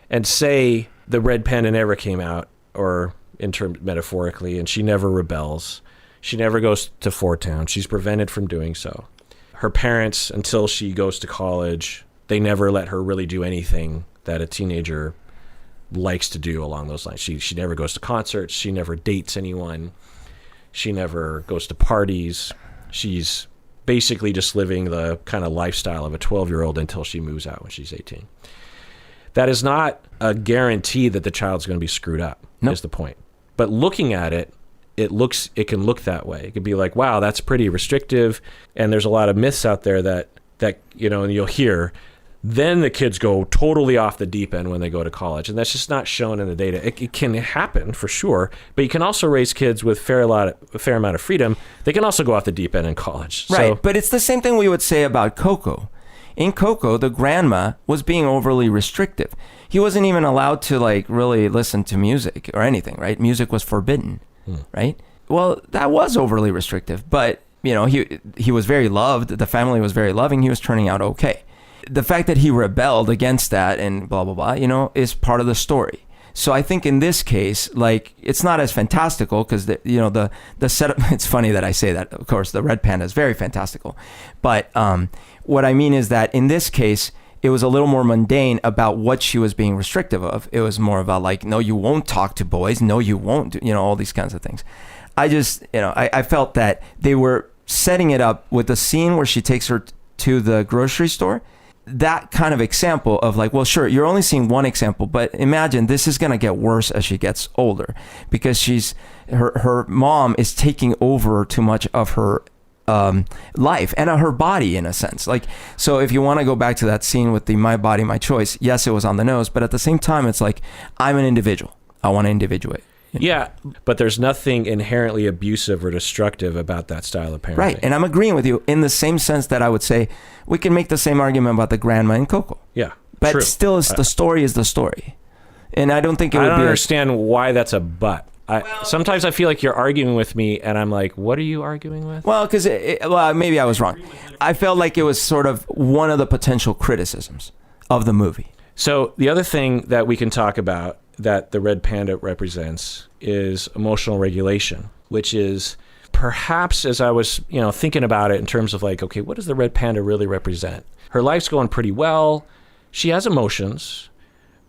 And say the red panda never came out, or in terms metaphorically, and she never rebels. She never goes to Fort Town. She's prevented from doing so. Her parents, until she goes to college, they never let her really do anything that a teenager likes to do along those lines. She never goes to concerts. She never dates anyone. She never goes to parties. She's basically just living the kind of lifestyle of a 12-year-old until she moves out when she's 18. That is not a guarantee that the child's going to be screwed up, is the point. But looking at it, it can look that way. It could be like, wow, that's pretty restrictive. And there's a lot of myths out there that and you'll hear, then the kids go totally off the deep end when they go to college. And that's just not shown in the data. It can happen for sure, but you can also raise kids with a fair amount of freedom. They can also go off the deep end in college. Right, but it's the same thing we would say about Coco. In Coco, the grandma was being overly restrictive. He wasn't even allowed to really listen to music or anything, right? Music was forbidden, right? Well, that was overly restrictive, but he was very loved. The family was very loving. He was turning out okay. The fact that he rebelled against that and blah, blah, blah, is part of the story. So I think in this case, it's not as fantastical because the setup, it's funny that I say that. Of course, the red panda is very fantastical. But what I mean is that in this case, it was a little more mundane about what she was being restrictive of. It was more about no, you won't talk to boys. No, you won't do, all these kinds of things. I just, I felt that they were setting it up with the scene where she takes her to the grocery store. That kind of example of well, sure, you're only seeing one example, but imagine this is going to get worse as she gets older because her mom is taking over too much of her life and her body in a sense. So if you want to go back to that scene with the my body, my choice, yes, it was on the nose, but at the same time, it's I'm an individual. I want to individuate. Yeah, but there's nothing inherently abusive or destructive about that style of parenting. Right, and I'm agreeing with you in the same sense that I would say we can make the same argument about the grandma in Coco. Yeah, but true. Still, the story is the story, and I don't think it would be. I don't understand why that's a but. Sometimes I feel like you're arguing with me, and I'm like, what are you arguing with? Well, because maybe I was wrong. I felt like it was sort of one of the potential criticisms of the movie. So the other thing that we can talk about that the red panda represents is emotional regulation, which is perhaps as I was, thinking about it in terms of like, okay, what does the red panda really represent? Her life's going pretty well. She has emotions,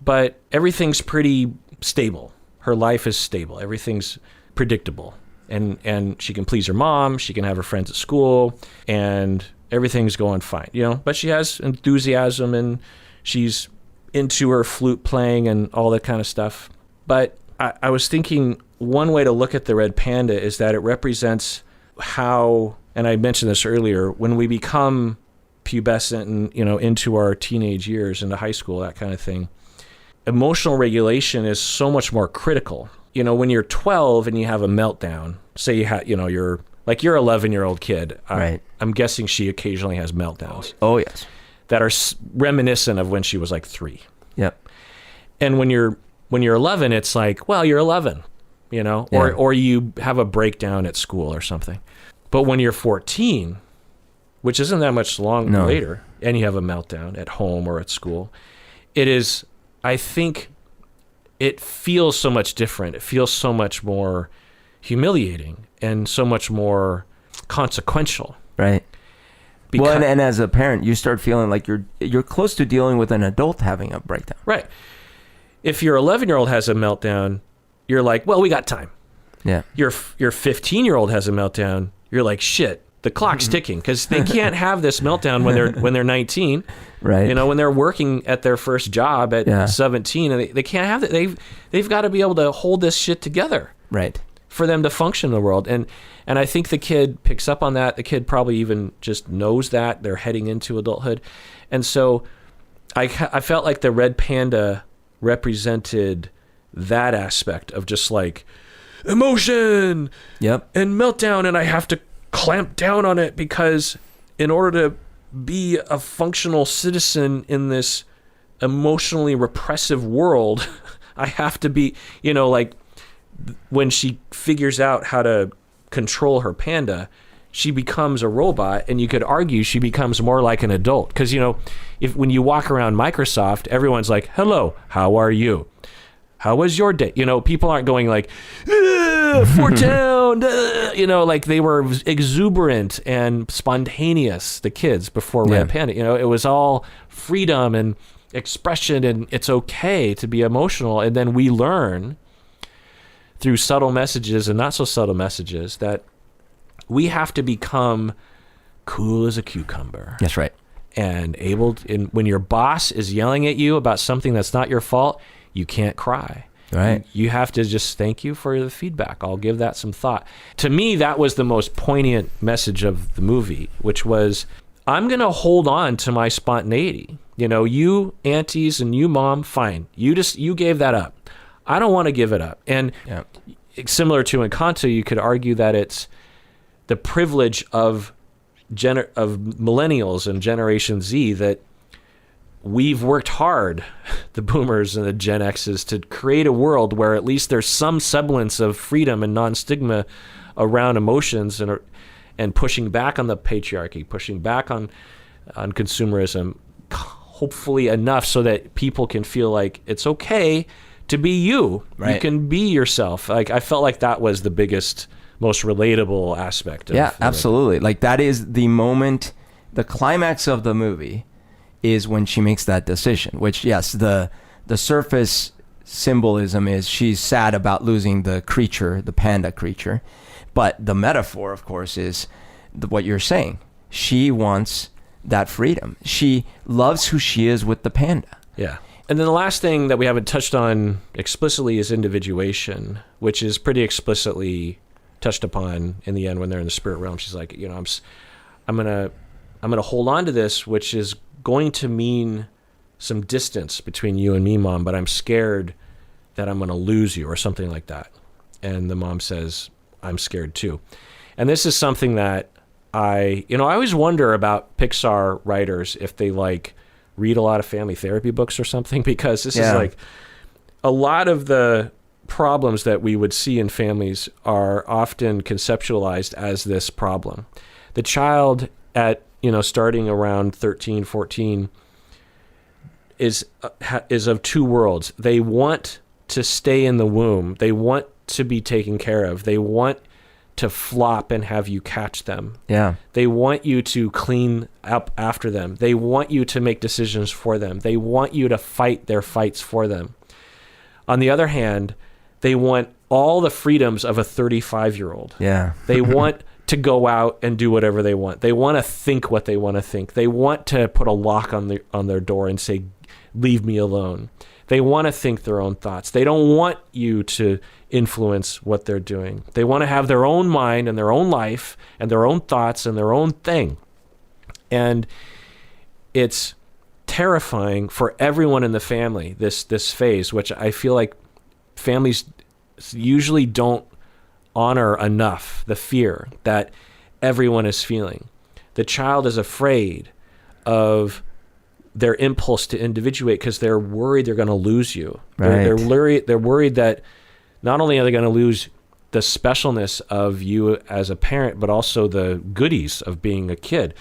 but everything's pretty stable. Her life is stable. Everything's predictable. And she can please her mom. She can have her friends at school, and everything's going fine, But she has enthusiasm, and she's into her flute playing and all that kind of stuff. But I was thinking one way to look at the red panda is that it represents how, and I mentioned this earlier, when we become pubescent and, into our teenage years, into high school, that kind of thing, emotional regulation is so much more critical. When you're 12 and you have a meltdown, say you're 11-year-old kid. Right. I'm guessing she occasionally has meltdowns. Oh, yes. That are reminiscent of when she was like 3. Yep. And when you're 11, it's like, well, you're 11, or you have a breakdown at school or something. But when you're 14, which isn't that much later, and you have a meltdown at home or at school, it is, I think, it feels so much different. It feels so much more humiliating and so much more consequential. Right. Well, and as a parent, you start feeling like you're close to dealing with an adult having a breakdown. Right. If your 11-year-old has a meltdown, you're like, well, we got time. Yeah. Your 15-year-old has a meltdown, you're like, shit, the clock's ticking, because they can't have this meltdown when they're 19. Right. When they're working at their first job at 17, and they can't have that. They've got to be able to hold this shit together. Right. For them to function in the world. And I think the kid picks up on that. The kid probably even just knows that they're heading into adulthood. And so I felt like the red panda represented that aspect of just like emotion and meltdown, and I have to clamp down on it because in order to be a functional citizen in this emotionally repressive world, I have to be, like when she figures out how to control her panda, she becomes a robot, and you could argue she becomes more like an adult. Because, when you walk around Microsoft, everyone's like, hello, how are you? How was your day? People aren't going like, Fort Town, like they were exuberant and spontaneous, the kids, before Red Panda. It was all freedom and expression, and it's okay to be emotional. And then we learn through subtle messages and not so subtle messages that we have to become cool as a cucumber. That's right. And when your boss is yelling at you about something that's not your fault, you can't cry. Right. You have to just thank you for the feedback. I'll give that some thought. To me, that was the most poignant message of the movie, which was, I'm going to hold on to my spontaneity. You aunties and you mom, fine. You gave that up. I don't want to give it up. And similar to Encanto, you could argue that it's the privilege of millennials and Generation Z that we've worked hard, the boomers and the Gen X's, to create a world where at least there's some semblance of freedom and non-stigma around emotions and pushing back on the patriarchy, pushing back on consumerism, hopefully enough so that people can feel like it's okay to be you. Right. You can be yourself. Like, I felt like that was the biggest, most relatable aspect of absolutely. Like, that is the moment, the climax of the movie is when she makes that decision, which, yes, the surface symbolism is she's sad about losing the creature, the panda creature. But the metaphor, of course, is what you're saying. She wants that freedom. She loves who she is with the panda. Yeah. And then the last thing that we haven't touched on explicitly is individuation, which is pretty explicitly touched upon in the end when they're in the spirit realm. She's like, I'm gonna hold on to this, which is going to mean some distance between you and me, Mom, but I'm scared that I'm going to lose you or something like that. And the mom says, I'm scared too. And this is something that I always wonder about Pixar writers, if they read a lot of family therapy books or something, because this is a lot of the problems that we would see in families are often conceptualized as this problem. The child at starting around 13, 14 is of two worlds. They want to stay in the womb. They want to be taken care of. They want to flop and have you catch them. Yeah. They want you to clean up after them. They want you to make decisions for them. They want you to fight their fights for them. On the other hand, they want all the freedoms of a 35-year-old. Yeah. They want to go out and do whatever they want. They want to think what they want to think. They want to put a lock on their door and say, leave me alone. They want to think their own thoughts. They don't want you to influence what they're doing. They want to have their own mind and their own life and their own thoughts and their own thing. And it's terrifying for everyone in the family, this phase, which I feel like families usually don't honor enough, the fear that everyone is feeling. The child is afraid of their impulse to individuate because they're worried they're going to lose you. Right. They're worried that not only are they going to lose the specialness of you as a parent, but also the goodies of being a kid.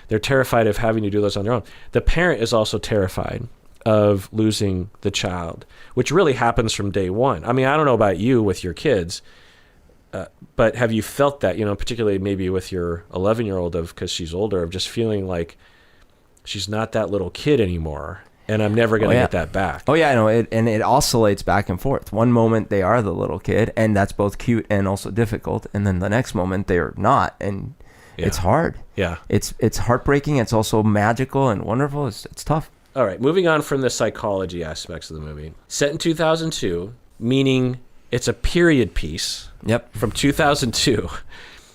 They're terrified of having to do those on their own. The parent is also terrified of losing the child, which really happens from day one. I mean, I don't know about you with your kids, but have you felt that, particularly maybe with your 11-year-old because she's older, of just feeling like she's not that little kid anymore, and I'm never going to get that back. Oh yeah, I know. It oscillates back and forth. One moment they are the little kid, and that's both cute and also difficult, and then the next moment they're not, and it's hard. Yeah, it's heartbreaking. It's also magical and wonderful. It's tough. All right, moving on from the psychology aspects of the movie. Set in 2002, meaning it's a period piece. Yep. From 2002.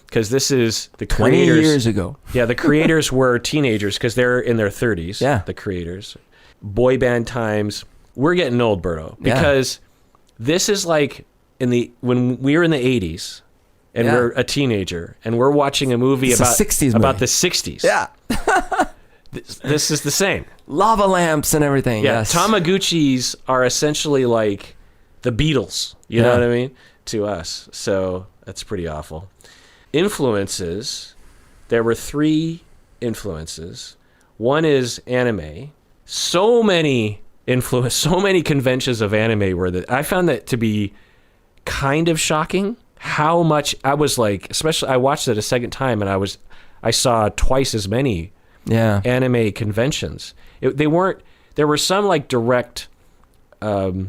Because this is the 20 creators. years ago. Yeah, the creators were teenagers because they're in their 30s. Yeah. The creators. Boy band times. We're getting old, Berto. Because this is like when we were in the 80s and we're a teenager and we're watching a movie about the 60s. Yeah. This is the same. Lava lamps and everything. Yeah. Yes. Tamagotchis are essentially like the Beatles. You know what I mean? To us. So that's pretty awful. Influences, there were 3 influences. One is anime. So many conventions of anime were that I found that to be kind of shocking. How much I was like, especially I watched it a second time and I saw twice as many anime conventions. There were some like direct allusions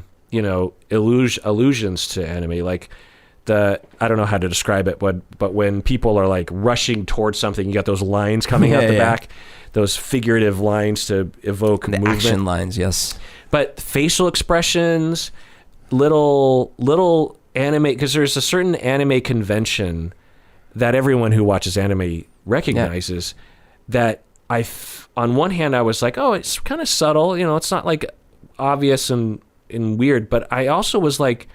to anime, like I don't know how to describe it, but when people are like rushing towards something, you got those lines coming out the back, those figurative lines to evoke the movement. action lines, yes. But facial expressions, little anime, because there's a certain anime convention that everyone who watches anime recognizes that on one hand, I was like, oh, it's kind of subtle, it's not like obvious and weird, but I also was like,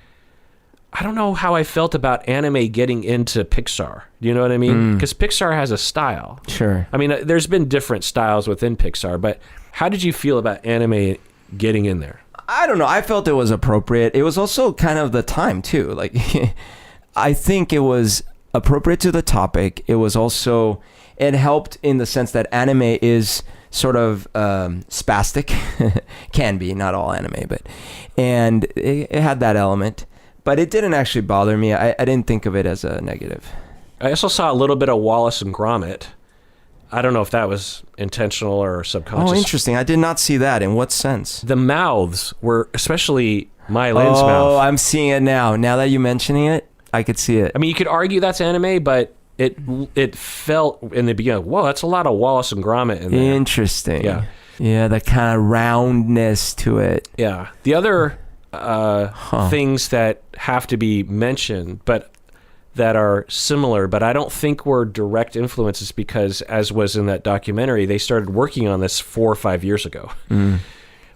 I don't know how I felt about anime getting into Pixar. Do you know what I mean? Because Pixar has a style. Sure. I mean, there's been different styles within Pixar, but how did you feel about anime getting in there? I don't know. I felt it was appropriate. It was also kind of the time too. Like, I think it was appropriate to the topic. It was also, it helped in the sense that anime is sort of spastic. Can be, not all anime, and it had that element. But it didn't actually bother me. I didn't think of it as a negative. I also saw a little bit of Wallace and Gromit. I don't know if that was intentional or subconscious. Oh, interesting. I did not see that. In what sense? The mouths were, especially Mai Lin's mouth. Oh, I'm seeing it now. Now that you're mentioning it, I could see it. I mean, you could argue that's anime, but it felt in the beginning, whoa, that's a lot of Wallace and Gromit in there. Interesting. Yeah. Yeah, the kind of roundness to it. Yeah. The other things that have to be mentioned, but that are similar, but I don't think were direct influences because, as was in that documentary, they started working on this 4 or 5 years ago.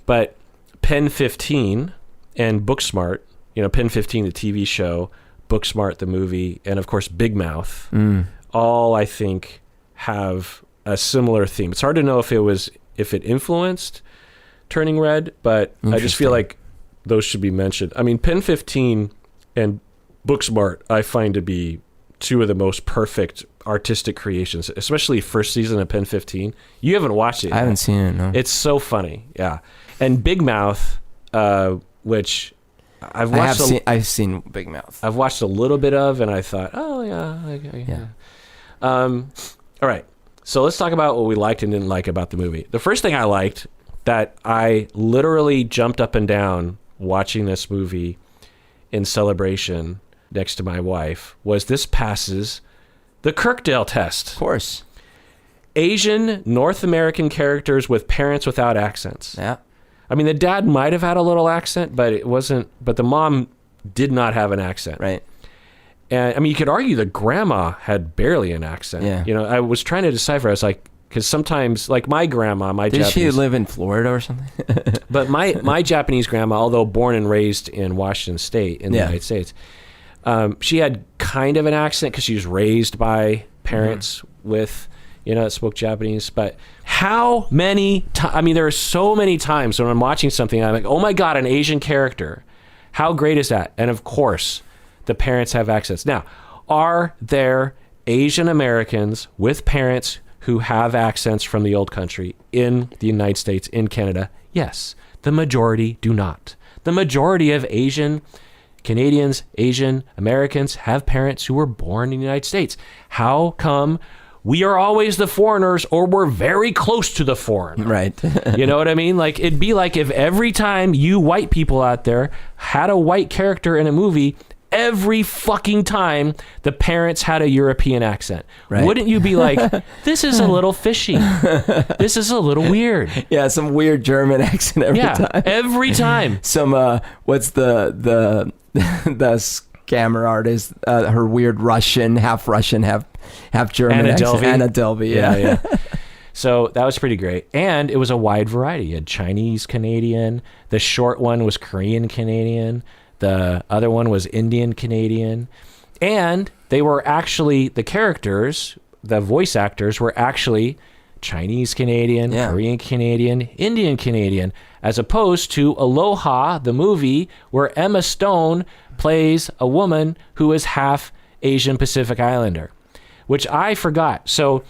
But Pen 15 and Booksmart, Pen 15, the TV show, Booksmart, the movie, and of course Big Mouth, all I think have a similar theme. It's hard to know if it influenced Turning Red, but I just feel like those should be mentioned. I mean, Pen 15 and Booksmart, I find to be 2 of the most perfect artistic creations, especially first season of Pen 15. You haven't watched it yet. I haven't seen it, no. It's so funny, yeah. And Big Mouth, which I've seen Big Mouth. I've watched a little bit of, and I thought, oh yeah, okay, yeah. All right, so let's talk about what we liked and didn't like about the movie. The first thing I liked, that I literally jumped up and down watching this movie in celebration next to my wife, was this passes the Kirkdale test. Of course. Asian North American characters with parents without accents. Yeah. I mean, the dad might have had a little accent, but it wasn't. But the mom did not have an accent. Right. And I mean, you could argue the grandma had barely an accent. Yeah. You know, I was trying to decipher. I was like, because sometimes, like my grandma, my Did Japanese. she live in Florida or something? But my Japanese grandma, although born and raised in Washington State in the United States, she had kind of an accent because she was raised by parents with, that spoke Japanese. But how many times, I mean, there are so many times when I'm watching something, I'm like, oh my God, an Asian character. How great is that? And of course, the parents have accents. Now, are there Asian Americans with parents who have accents from the old country in the United States, in Canada? Yes. The majority do not. The majority of Asian Canadians, Asian Americans have parents who were born in the United States. How come we are always the foreigners, or we're very close to the foreigner? Right. You know what I mean? Like, it'd be like if every time you white people out there had a white character in a movie, every fucking time the parents had a European accent. Right. Wouldn't you be like, this is a little fishy. This is a little weird. Yeah, some weird German accent every time. Every time. Some, what's the scammer artist, her weird Russian, half German Anna accent. Delvey. Anna Delvey, yeah. So that was pretty great. And it was a wide variety. You had Chinese Canadian. The short one was Korean Canadian. The other one was Indian Canadian. And they were actually, the characters, the voice actors were actually Chinese Canadian, Korean Canadian, Indian Canadian, as opposed to Aloha, the movie, where Emma Stone plays a woman who is half Asian Pacific Islander, which I forgot. So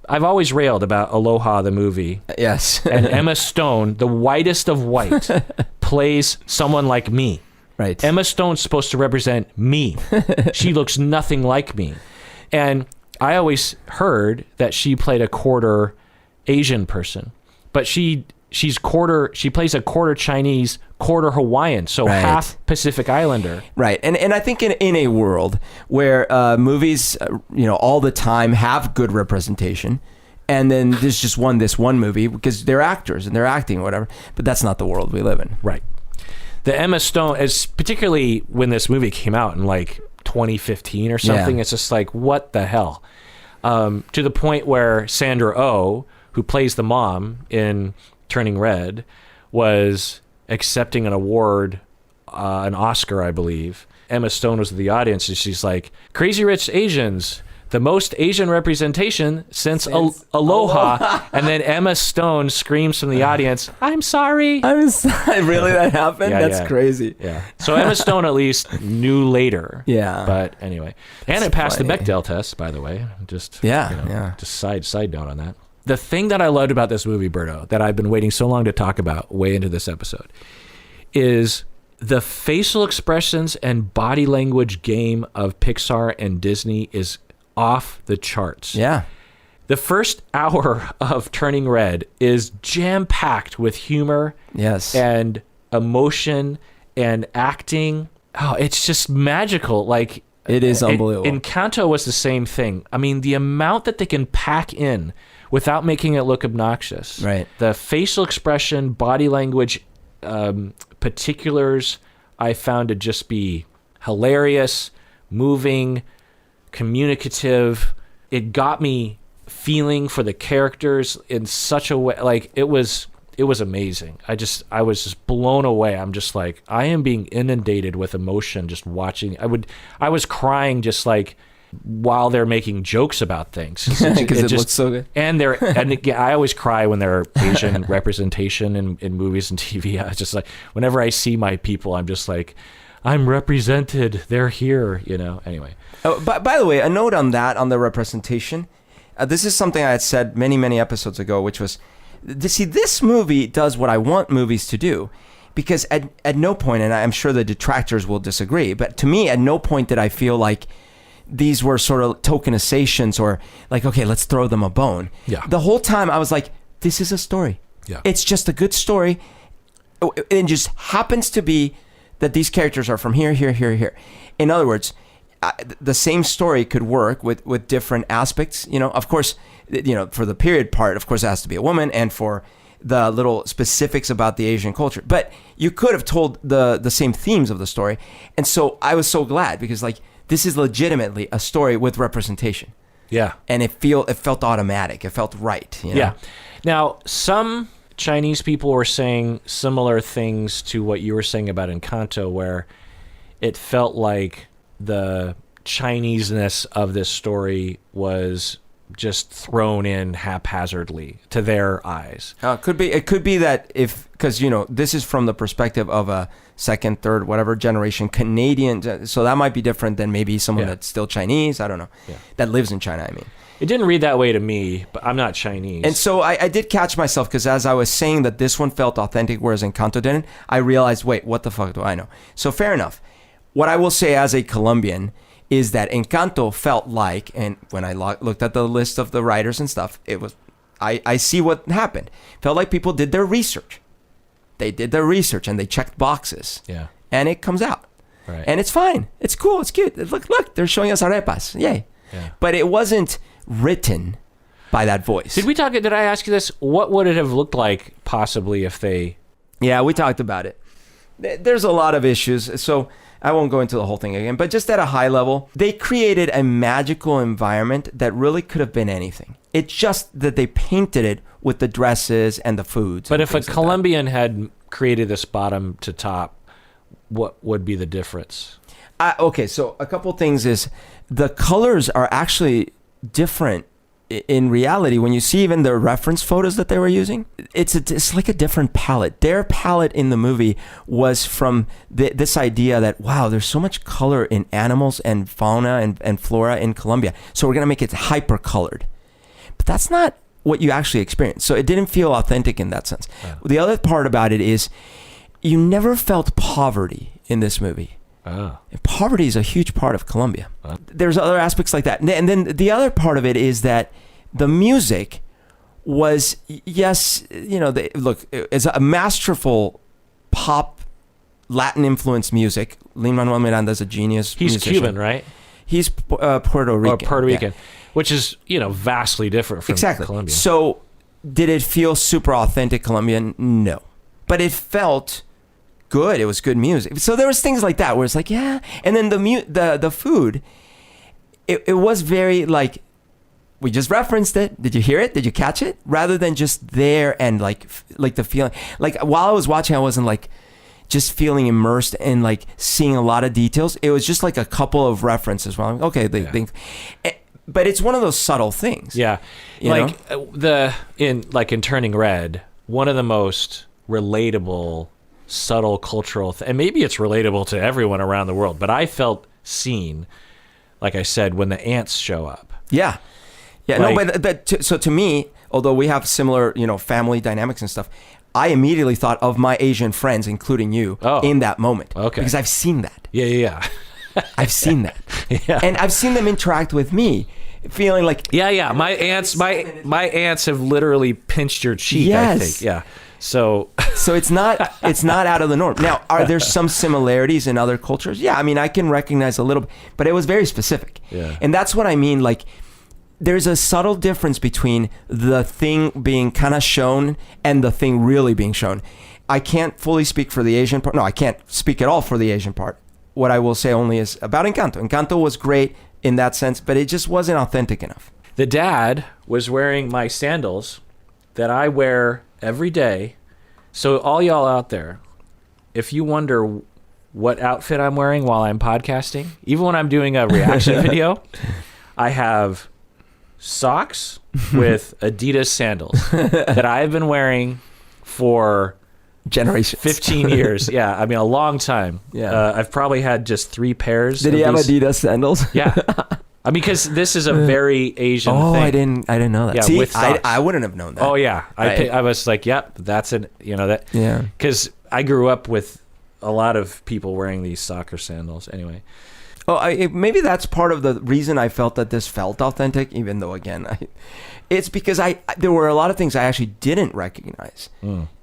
I've always railed about Aloha, the movie. Yes. And Emma Stone, the whitest of white, plays someone like me. Right. Emma Stone's supposed to represent me. She looks nothing like me. And I always heard that she played a quarter Asian person, but she plays a quarter Chinese, quarter Hawaiian, so half Pacific Islander. Right. And I think in a world where movies, all the time have good representation, and then there's just this one movie because they're actors and they're acting or whatever, but that's not the world we live in. Right. The Emma Stone, particularly when this movie came out in like 2015 or something, it's just like, what the hell? To the point where Sandra Oh, who plays the mom in Turning Red, was accepting an award, an Oscar, I believe. Emma Stone was in the audience, and she's like, Crazy Rich Asians, the most Asian representation since Aloha. And then Emma Stone screams from the audience, I'm sorry. Really, that happened? That's crazy. Yeah. So Emma Stone at least knew later. Yeah. But anyway. And it passed the Bechdel test, by the way. Just side note on that. The thing that I loved about this movie, Berto, that I've been waiting so long to talk about way into this episode, is the facial expressions and body language game of Pixar and Disney is off the charts. Yeah. The first hour of Turning Red is jam-packed with humor and emotion and acting. Oh, it's just magical. Like, it is unbelievable. Encanto was the same thing. I mean, the amount that they can pack in without making it look obnoxious. Right. The facial expression, body language, particulars, I found to just be hilarious, moving, communicative. It got me feeling for the characters in such a way, like it was amazing. I was just blown away. I'm just like, I am being inundated with emotion just watching. I was crying just like while they're making jokes about things because it looks so good. And again, I always cry when there are Asian representation in movies and TV. I just like, whenever I see my people, I'm just like, I'm represented. They're here, Anyway. Oh, by the way, a note on the representation. This is something I had said many, many episodes ago, which was, see, this movie does what I want movies to do, because at no point, and I'm sure the detractors will disagree, but to me, at no point did I feel like these were sort of tokenizations or like, okay, let's throw them a bone. Yeah. The whole time I was like, this is a story. Yeah. It's just a good story. It just happens to be that these characters are from here, here, here, here. In other words, the same story could work with different aspects. You know, of course, you know, for the period part, of course, it has to be a woman, and for the little specifics about the Asian culture. But you could have told the same themes of the story. And so I was so glad because like this is legitimately a story with representation. Yeah. And it felt automatic. It felt right. You know? Yeah. Now, some Chinese people were saying similar things to what you were saying about Encanto, where it felt like the Chineseness of this story was just thrown in haphazardly to their eyes. It could be that because you know this is from the perspective of a second, third, whatever generation Canadian, so that might be different than maybe someone that's still Chinese. I don't know, that lives in China. I mean, it didn't read that way to me, but I'm not Chinese. And so I did catch myself because as I was saying that this one felt authentic, whereas Encanto didn't, I realized, wait, what the fuck do I know? So fair enough. What I will say as a Colombian is that Encanto felt like, and when I looked at the list of the writers and stuff, it was, I see what happened. Felt like people did their research. They did their research and they checked boxes. Yeah. And it comes out. Right. And it's fine. It's cool. It's cute. Look, they're showing us arepas. Yay. Yeah. But it wasn't written by that voice. Did I ask you this? What would it have looked like possibly if they... Yeah, we talked about it. There's a lot of issues, so I won't go into the whole thing again, but just at a high level, they created a magical environment that really could have been anything. It's just that they painted it with the dresses and the foods. But if a Colombian had created this bottom to top, what would be the difference? Okay, so a couple things is the colors are actually different in reality. When you see even the reference photos that they were using, it's like a different palette. Their palette in the movie was from this idea that, wow, there's so much color in animals and fauna and flora in Colombia, so we're going to make it hyper colored. But that's not what you actually experience. So it didn't feel authentic in that sense. Yeah. The other part about it is you never felt poverty in this movie. Oh. Poverty is a huge part of Colombia. There's other aspects like that. And then the other part of it is that the music was, yes, you know, look, it's a masterful pop, Latin-influenced music. Lin-Manuel Miranda's a genius musician. He's Cuban, right? He's Puerto Rican. Or Puerto Rican, which is, you know, vastly different from Colombia. So did it feel super authentic Colombian? No. But it felt good. It was good music. So there was things like that where it's like, yeah. And then the food, it was very like, we just referenced it. Did you hear it? Did you catch it? Rather than just there and like the feeling. Like while I was watching, I wasn't like just feeling immersed and like seeing a lot of details. It was just like a couple of references. Well, okay, but it's one of those subtle things. Yeah, like in Turning Red, one of the most relatable, subtle cultural and maybe it's relatable to everyone around the world, but I felt seen, like I said, when the ants show up. Yeah, like, no, but so to me, although we have similar, you know, family dynamics and stuff, I immediately thought of my Asian friends, including you, in that moment. Okay, because I've seen that. Yeah. I've seen that. Yeah, and I've seen them interact with me, feeling like my aunts have literally pinched your cheek. Yes. I think. Yeah. So it's not out of the norm. Now, are there some similarities in other cultures? Yeah, I mean, I can recognize a little bit, but it was very specific. Yeah. And that's what I mean. Like, there's a subtle difference between the thing being kind of shown and the thing really being shown. I can't fully speak for the Asian part. No, I can't speak at all for the Asian part. What I will say only is about Encanto. Encanto was great in that sense, but it just wasn't authentic enough. The dad was wearing my sandals that I wear every day. So all y'all out there, if you wonder what outfit I'm wearing while I'm podcasting, even when I'm doing a reaction video, I have socks with Adidas sandals that I've been wearing for generations, 15 years. Yeah, I mean a long time. Yeah, I've probably had just 3 pairs. Did he have Adidas sandals? Yeah. I mean, because this is a very Asian thing. I didn't know that. Yeah, see, with socks. I wouldn't have known that. Oh yeah, I was like, yep, that's it. You know that. Yeah. Because I grew up with a lot of people wearing these soccer sandals. Anyway. Oh, maybe that's part of the reason I felt that this felt authentic, even though, again, it's because there were a lot of things I actually didn't recognize.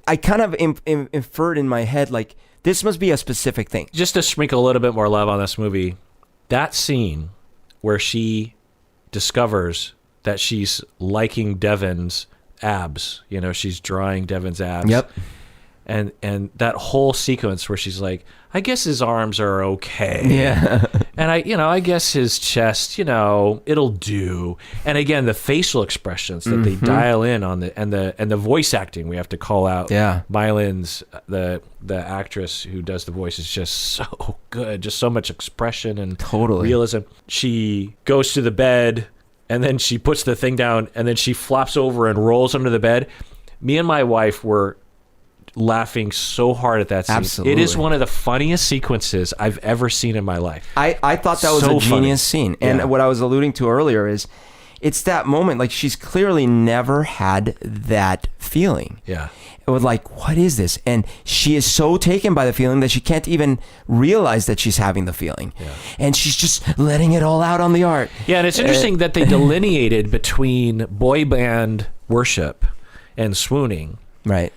I kind of inferred in my head, like, this must be a specific thing. Just to sprinkle a little bit more love on this movie, that scene where she discovers that she's liking Devin's abs, she's drawing Devin's abs. Yep. And that whole sequence where she's like, I guess his arms are okay. Yeah. And I guess his chest, it'll do. And again, the facial expressions that they dial in on the voice acting, we have to call out. Yeah. Mylin's, the actress who does the voice, is just so good. Just so much expression and realism. She goes to the bed and then she puts the thing down and then she flops over and rolls under the bed. Me and my wife were laughing so hard at that scene. Absolutely. It is one of the funniest sequences I've ever seen in my life. I thought that was So a genius scene. And Yeah. what I was alluding to earlier is it's that moment, like she's clearly never had that feeling. Yeah. It was like, what is this? And she is so taken by the feeling that she can't even realize that she's having the feeling. Yeah. And she's just letting it all out on the art. Yeah, and it's interesting that they delineated between boy band worship and swooning Right.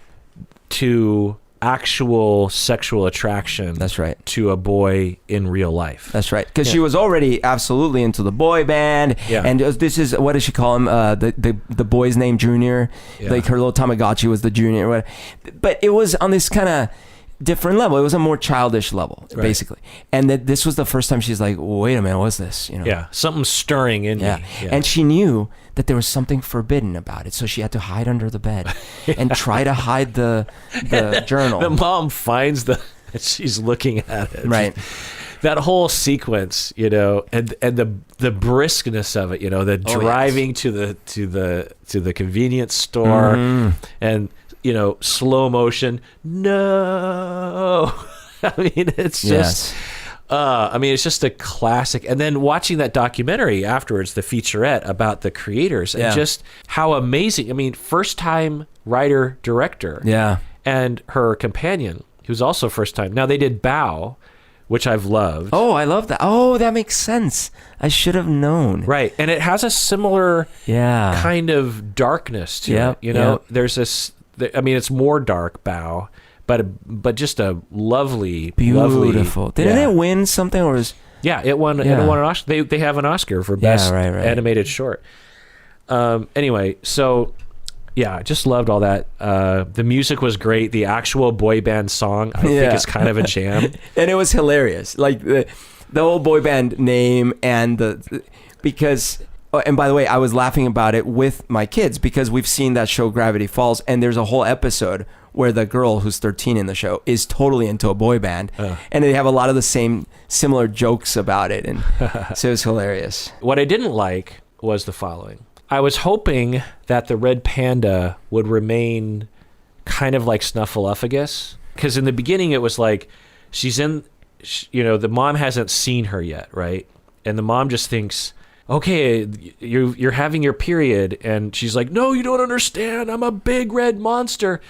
to actual sexual attraction. That's right. To a boy in real life. That's right. Because she was already absolutely into the boy band. Yeah. And this is, what does she call him? The boy's name, Junior. Yeah. Like her little Tamagotchi was the Junior. But it was on this kind of different level. It was a more childish level, basically. And that this was the first time she's like, wait a minute, what's this? Yeah, something's stirring in me. Yeah. And she knew that there was something forbidden about it. So she had to hide under the bed and try to hide the journal. The mom finds she's looking at it. Right. That whole sequence, and the briskness of it, the driving to the convenience store and slow motion. No. I mean, it's just it's just a classic. And then watching that documentary afterwards, the featurette about the creators and just how amazing. I mean, first time writer director. Yeah. And her companion, who's also first time. Now they did Bow, which I've loved. Oh, I love that. Oh, that makes sense. I should have known. Right. And it has a similar kind of darkness to it. There's this, it's more dark, Bow, but just a lovely, beautiful. Didn't it win something, or was? Yeah, it won. It won an Oscar. They have an Oscar for best animated short. Anyway, so yeah, I just loved all that. The music was great. The actual boy band song, I think, is kind of a jam. And it was hilarious. Like the whole boy band name and because. Oh, and by the way, I was laughing about it with my kids because we've seen that show Gravity Falls, and there's a whole episode where the girl who's 13 in the show is totally into a boy band, and they have a lot of the similar jokes about it, and so it was hilarious. What I didn't like was the following. I was hoping that the red panda would remain kind of like Snuffleupagus, because in the beginning it was like she's in, the mom hasn't seen her yet, right? And the mom just thinks, okay, you're having your period, and she's like, no, you don't understand, I'm a big red monster.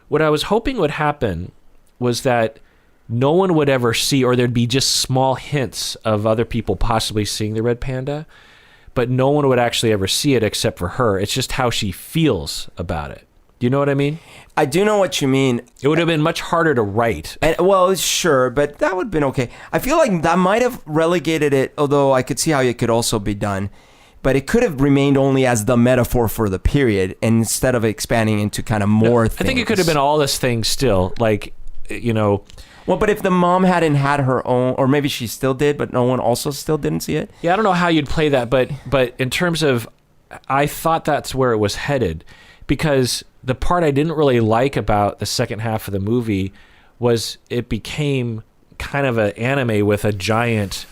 What I was hoping would happen was that no one would ever see, or there'd be just small hints of other people possibly seeing the red panda, but no one would actually ever see it except for her. It's just how she feels about it. Do you know what I mean? I do know what you mean. It would have been much harder to write. And, well, sure, but that would have been okay. I feel like that might have relegated it, although I could see how it could also be done. But it could have remained only as the metaphor for the period, and instead of expanding into kind of more things. I think it could have been all this thing still. Like, Well, but if the mom hadn't had her own, or maybe she still did, but no one also still didn't see it? Yeah, I don't know how you'd play that, but in terms of, I thought that's where it was headed. Because the part I didn't really like about the second half of the movie was it became kind of an anime with a giant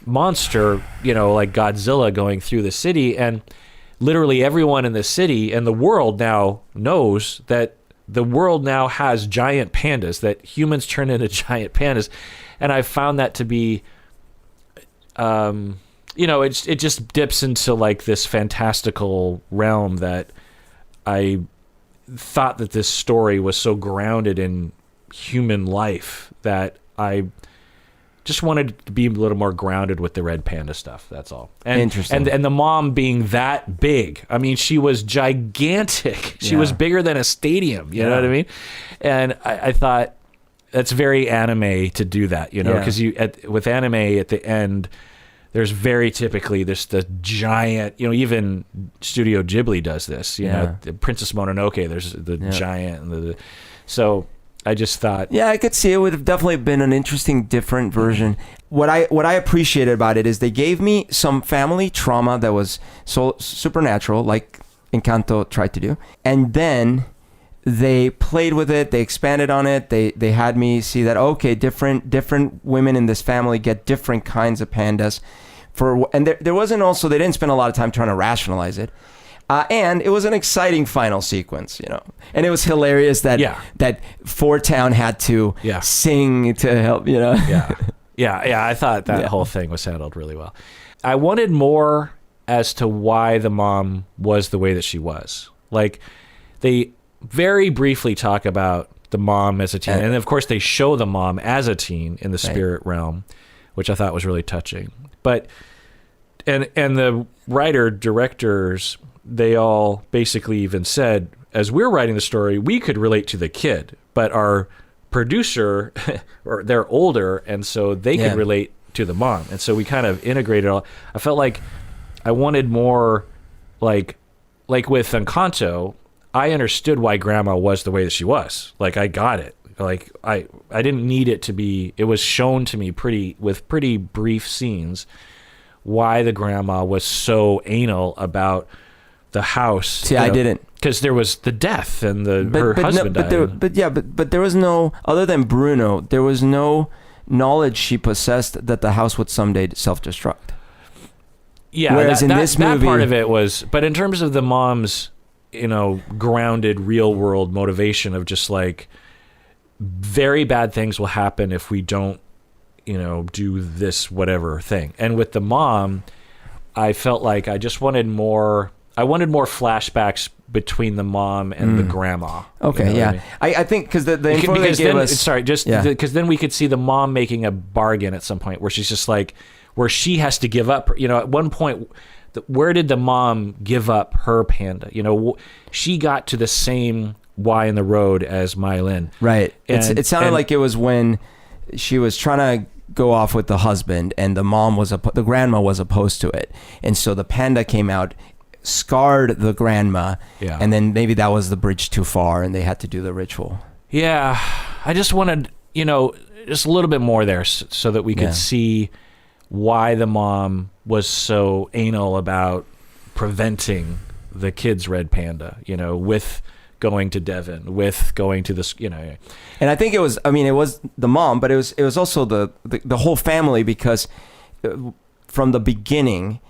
monster, like Godzilla going through the city. And literally everyone in the city and the world now knows that the world now has giant pandas, that humans turn into giant pandas. And I found that to be, it just dips into like this fantastical realm that I thought that this story was so grounded in human life that I just wanted to be a little more grounded with the red panda stuff. That's all. And, Interesting. And the mom being that big. I mean, she was gigantic. She was bigger than a stadium. You know what I mean? And I thought that's very anime to do that, you know, because with anime at the end, there's very typically the giant, you know, even Studio Ghibli does this, you know, the Princess Mononoke, there's the giant. And so I just thought, I could see it would have definitely been an interesting, different version. What I appreciated about it is they gave me some family trauma that was so supernatural, like Encanto tried to do, and then they played with it. They expanded on it. They had me see that different women in this family get different kinds of pandas. And there wasn't also, they didn't spend a lot of time trying to rationalize it. And it was an exciting final sequence, you know. And it was hilarious that Fort Town had to sing to help, you know. Yeah. I thought that whole thing was handled really well. I wanted more as to why the mom was the way that she was. Like, they very briefly talk about the mom as a teen. And of course, they show the mom as a teen in the spirit realm, which I thought was really touching. But, and the directors, they all basically even said, as we're writing the story, we could relate to the kid, but our producer, or they're older, and so they could relate to the mom. And so we kind of integrated all. I felt like I wanted more, like with Encanto, I understood why grandma was the way that she was. Like, I got it. Like, I didn't need it to be, it was shown to me with pretty brief scenes why the grandma was so anal about the house. See, I didn't. Because there was the death and her husband died. But there was no, other than Bruno, there was no knowledge she possessed that the house would someday self-destruct. Yeah, whereas in this movie, that part of it was, but in terms of the mom's, you know, grounded real world motivation of just like, very bad things will happen if we don't, you know, do this whatever thing. And with the mom, I felt like I just wanted more. I wanted more flashbacks between the mom and the grandma. Okay, you know yeah. I think because the info they gave us... because then we could see the mom making a bargain at some point where she's just like, where she has to give up, you know, at one point, where did the mom give up her panda? You know, she got to the same Y in the road as Mylin. Right. It sounded like it was when she was trying to go off with the husband and the grandma was opposed to it. And so the panda came out, scarred the grandma, and then maybe that was the bridge too far and they had to do the ritual. Yeah, I just wanted, you know, just a little bit more there so that we could see why the mom was so anal about preventing the kid's red panda, you know, with going to Devon, with going to this, you know. And I think it was the mom, but it was also the whole family, because from the beginning,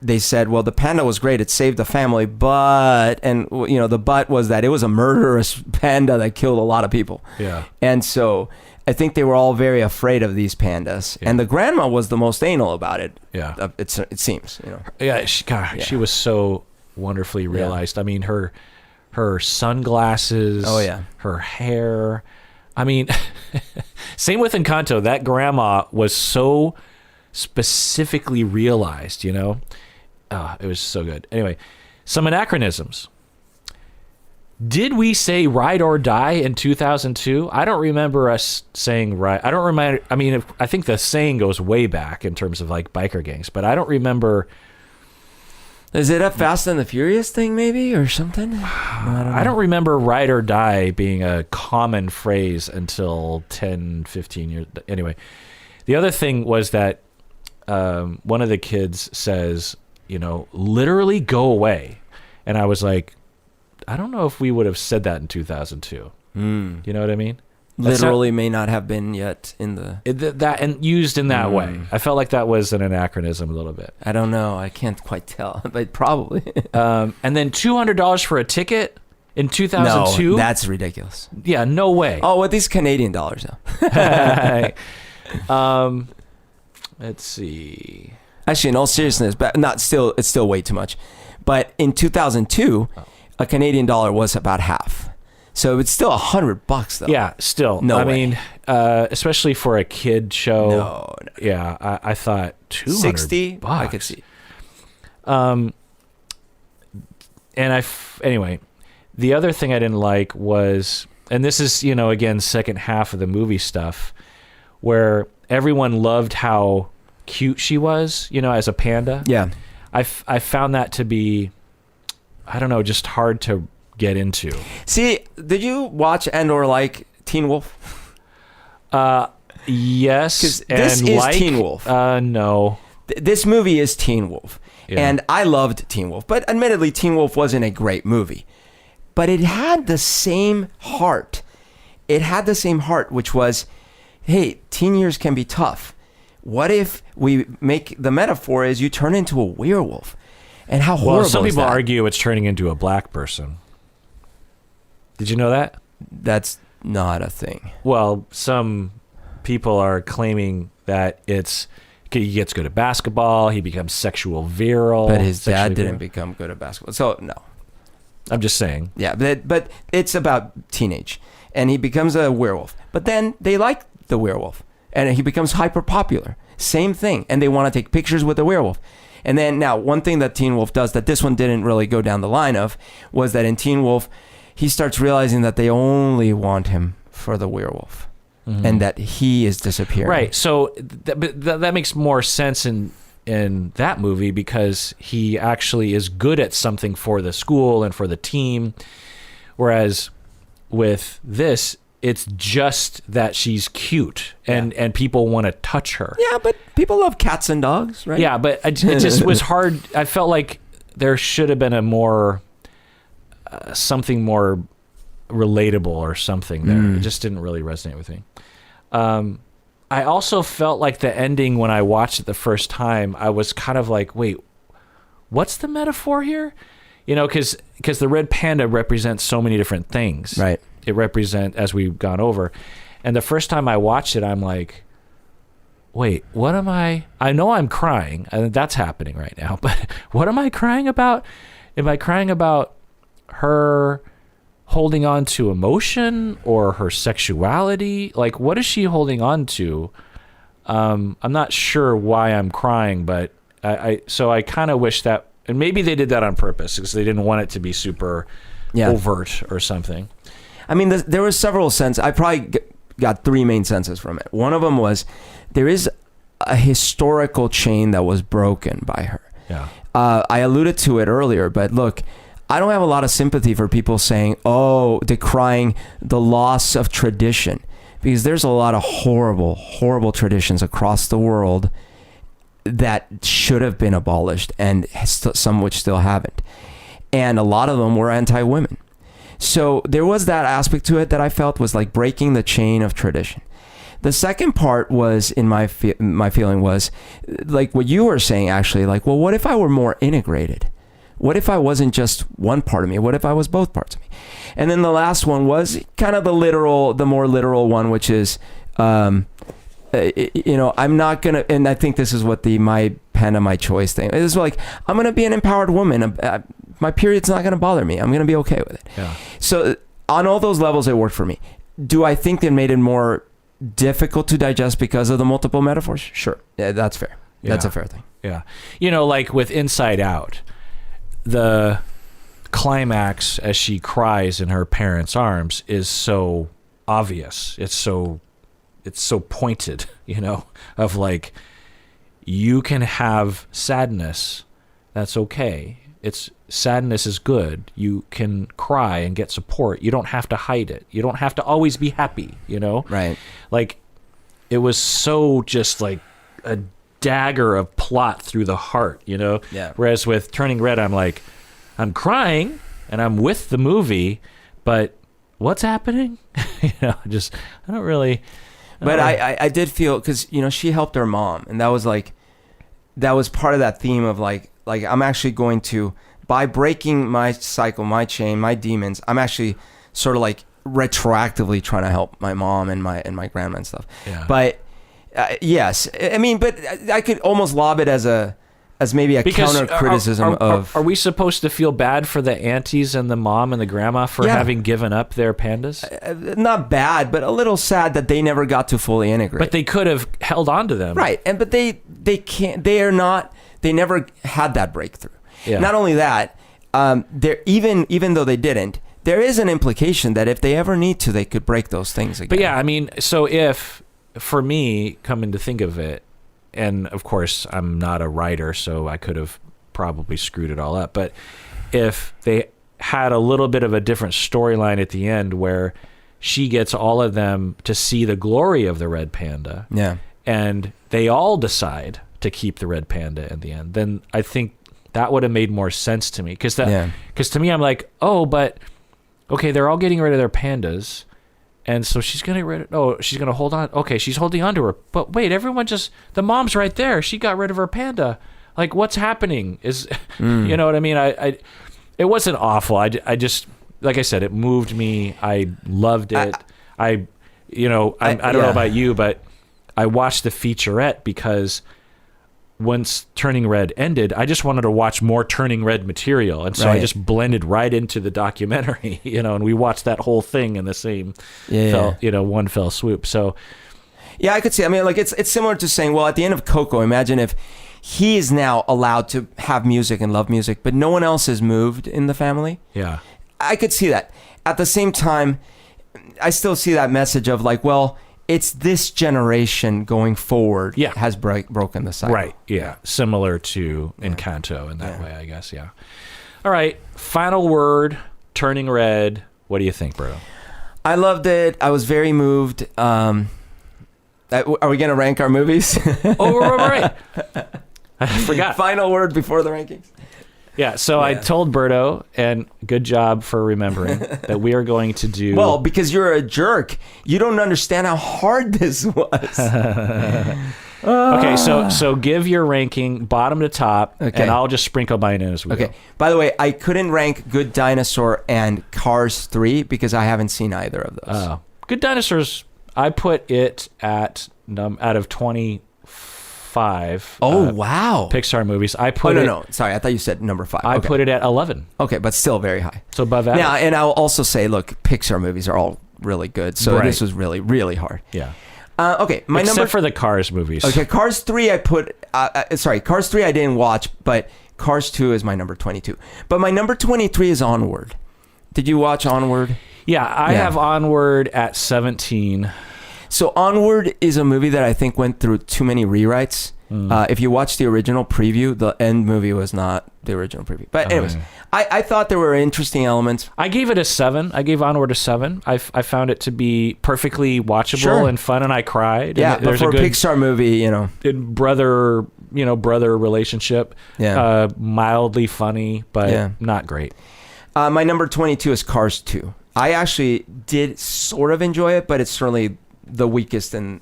they said, well, the panda was great. It saved the family, the but was that it was a murderous panda that killed a lot of people. Yeah. And so I think they were all very afraid of these pandas. Yeah. And the grandma was the most anal about it. Yeah. It seems, you know. Yeah. She was so wonderfully realized. I mean, her sunglasses. Oh, yeah. Her hair. I mean, same with Encanto. That grandma was so specifically realized, you know. It was so good. Anyway, some anachronisms. Did we say ride or die in 2002? I don't remember us saying ride. I don't remember. I mean, I think the saying goes way back in terms of like biker gangs, but I don't remember. Is it a Fast and the Furious thing maybe or something? I don't remember ride or die being a common phrase until 10, 15 years. Anyway, the other thing was that one of the kids says, you know, literally go away. And I was like, I don't know if we would have said that in 2002. You know what I mean? Literally may not have been yet in that and used in that way. I felt like that was an anachronism a little bit. I don't know. I can't quite tell, but probably. And then $200 for a ticket in 2002? No, that's ridiculous. Yeah, no way. Oh, with these Canadian dollars though. Let's see. Actually, in all seriousness, but it's still way too much. But in 2002, a Canadian dollar was about half. So it's still $100 though. Yeah, still. No I way. mean, especially for a kid show. No. Yeah, I thought $200. 60, I could see. And anyway, the other thing I didn't like was, and this is, again, second half of the movie stuff, where everyone loved how cute she was, as a panda. Yeah. I found that to be, I don't know, just hard to get into. See, did you watch and/or like Teen Wolf? Yes. 'Cause this is Teen Wolf. No. This movie is Teen Wolf. Yeah. And I loved Teen Wolf. But admittedly, Teen Wolf wasn't a great movie. But it had the same heart. It had the same heart, which was, hey, teen years can be tough. What if we make the metaphor is you turn into a werewolf? And how horrible Well, some is people that? argue it's turning into a black person. Did you know that? That's not a thing. Well, some people are claiming that he gets good at basketball, he becomes sexual virile. But his dad sexually didn't virile. become good at basketball. So, no. I'm just saying. Yeah, but it's about teenage. And he becomes a werewolf. But then they like the werewolf. And he becomes hyper popular. Same thing. And they want to take pictures with the werewolf. And then now, one thing that Teen Wolf does that this one didn't really go down the line of was that in Teen Wolf, he starts realizing that they only want him for the werewolf. Mm-hmm. And that he is disappearing. Right. So that makes more sense in that movie because he actually is good at something for the school and for the team. Whereas with this, it's just that she's cute and people want to touch her. Yeah, but people love cats and dogs, right? Yeah, but it just was hard. I felt like there should have been a more, something more relatable or something there. It just didn't really resonate with me. I also felt like the ending when I watched it the first time, I was kind of like, wait, what's the metaphor here? Because the red panda represents so many different things. Right. It represents, as we've gone over. And the first time I watched it, I'm like, wait, what am I know I'm crying. I think that's happening right now. But what am I crying about? Am I crying about her holding on to emotion or her sexuality? Like, what is she holding on to? I'm not sure why I'm crying, but so I kind of wish that, and maybe they did that on purpose because they didn't want it to be super overt or something. I mean, there were several senses. I probably got three main senses from it. One of them was there is a historical chain that was broken by her. Yeah. I alluded to it earlier, but look, I don't have a lot of sympathy for people saying, decrying the loss of tradition, because there's a lot of horrible, horrible traditions across the world that should have been abolished and some which still haven't. And a lot of them were anti-women. So there was that aspect to it that I felt was like breaking the chain of tradition. The second part was, in my feeling, was like what you were saying, actually, like, well, what if I were more integrated? What if I wasn't just one part of me? What if I was both parts of me? And then the last one was kind of the more literal one, which is, I'm not going to, and I think this is what the my panda, my choice thing is, like, I'm going to be an empowered woman. My period's not going to bother me. I'm going to be okay with it. Yeah. So on all those levels, it worked for me. Do I think it made it more difficult to digest because of the multiple metaphors? Sure. Yeah, that's fair. That's a fair thing. Yeah. Like with Inside Out, the climax as she cries in her parents' arms is so obvious. It's so pointed, of like, you can have sadness. That's okay. Sadness is good. You can cry and get support. You don't have to hide it. You don't have to always be happy, Right. Like, it was so just like a dagger of plot through the heart, Yeah. Whereas with Turning Red, I'm like, I'm crying and I'm with the movie, but what's happening? I don't really. But I did feel, because, she helped her mom, and that was part of that theme of like I'm actually going to, by breaking my cycle, my chain, my demons, I'm actually sort of like retroactively trying to help my mom and my grandma and stuff. Yeah. But yes, I mean, but I could almost lob it as a as maybe a counter criticism of. Are we supposed to feel bad for the aunties and the mom and the grandma for having given up their pandas? Not bad, but a little sad that they never got to fully integrate. But they could have held on to them, right? But they can't. They are not. They never had that breakthrough. Yeah. Not only that, even though they didn't, there is an implication that if they ever need to, they could break those things again. But yeah, I mean, so if for me, coming to think of it. And of course, I'm not a writer, so I could have probably screwed it all up. But if they had a little bit of a different storyline at the end where she gets all of them to see the glory of the red panda, and they all decide to keep the red panda in the end, then I think that would have made more sense to me. Because to me, I'm like, oh, but okay, they're all getting rid of their pandas. And so she's going to hold on. Okay, she's holding on to her. But wait, the mom's right there. She got rid of her panda. Like, what's happening? You know what I mean? It wasn't awful. I just, like I said, it moved me. I loved it. I don't know about you, but I watched the featurette because once Turning Red ended, I just wanted to watch more Turning Red material. And so I just blended right into the documentary, and we watched that whole thing in the same, one fell swoop. So, yeah, I could see. I mean, like it's similar to saying, well, at the end of Coco, imagine if he is now allowed to have music and love music, but no one else is moved in the family. Yeah. I could see that. At the same time, I still see that message of like, well, it's this generation going forward has broken the cycle. Right, yeah. Similar to Encanto in that way, I guess, yeah. All right, final word, Turning Red. What do you think, bro? I loved it. I was very moved. Are we going to rank our movies? Oh, right. I forgot. Final word before the rankings. Yeah, so I told Berto, and good job for remembering, that we are going to do... Well, because you're a jerk. You don't understand how hard this was. Okay, so give your ranking bottom to top, and I'll just sprinkle mine in as we go. By the way, I couldn't rank Good Dinosaur and Cars 3 because I haven't seen either of those. Oh. Good Dinosaurs, I put it at out of 25. Wow. Pixar movies. I put no. Sorry, I thought you said number 5. I put it at 11. Okay, but still very high. So above average. Now, and I'll also say, look, Pixar movies are all really good. So this was really, really hard. Yeah. Except for the Cars movies. Okay, Cars 3 Cars 3 I didn't watch, but Cars 2 is my number 22. But my number 23 is Onward. Did you watch Onward? Yeah, I have Onward at 17. So Onward is a movie that I think went through too many rewrites. If you watch the original preview, the end movie was not the original preview. But anyways, I thought there were interesting elements. I gave it a 7. I gave Onward a 7. I found it to be perfectly watchable and fun, and I cried. Yeah, but for a Pixar movie, brother relationship. Yeah. Mildly funny, but not great. My number 22 is Cars 2. I actually did sort of enjoy it, but it's certainly the weakest, and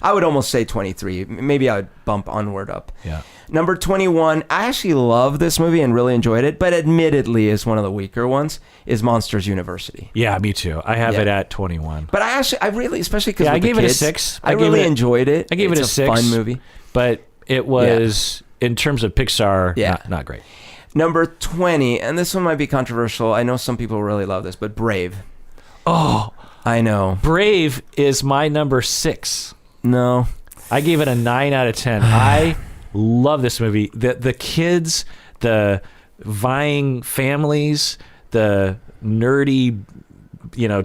I would almost say 23. Maybe I would bump Onward up. Yeah. Number 21, I actually love this movie and really enjoyed it, but admittedly is one of the weaker ones, is Monsters University. Yeah, me too. I have it at 21. But I really, especially because I gave it a 6. I really enjoyed it. I gave it a 6. Fun movie. But it was, in terms of Pixar, not great. Number 20, and this one might be controversial. I know some people really love this, but Brave. Oh, I know. Brave is my number 6. No. I gave it a 9 out of 10. I love this movie. The kids, the vying families, the nerdy,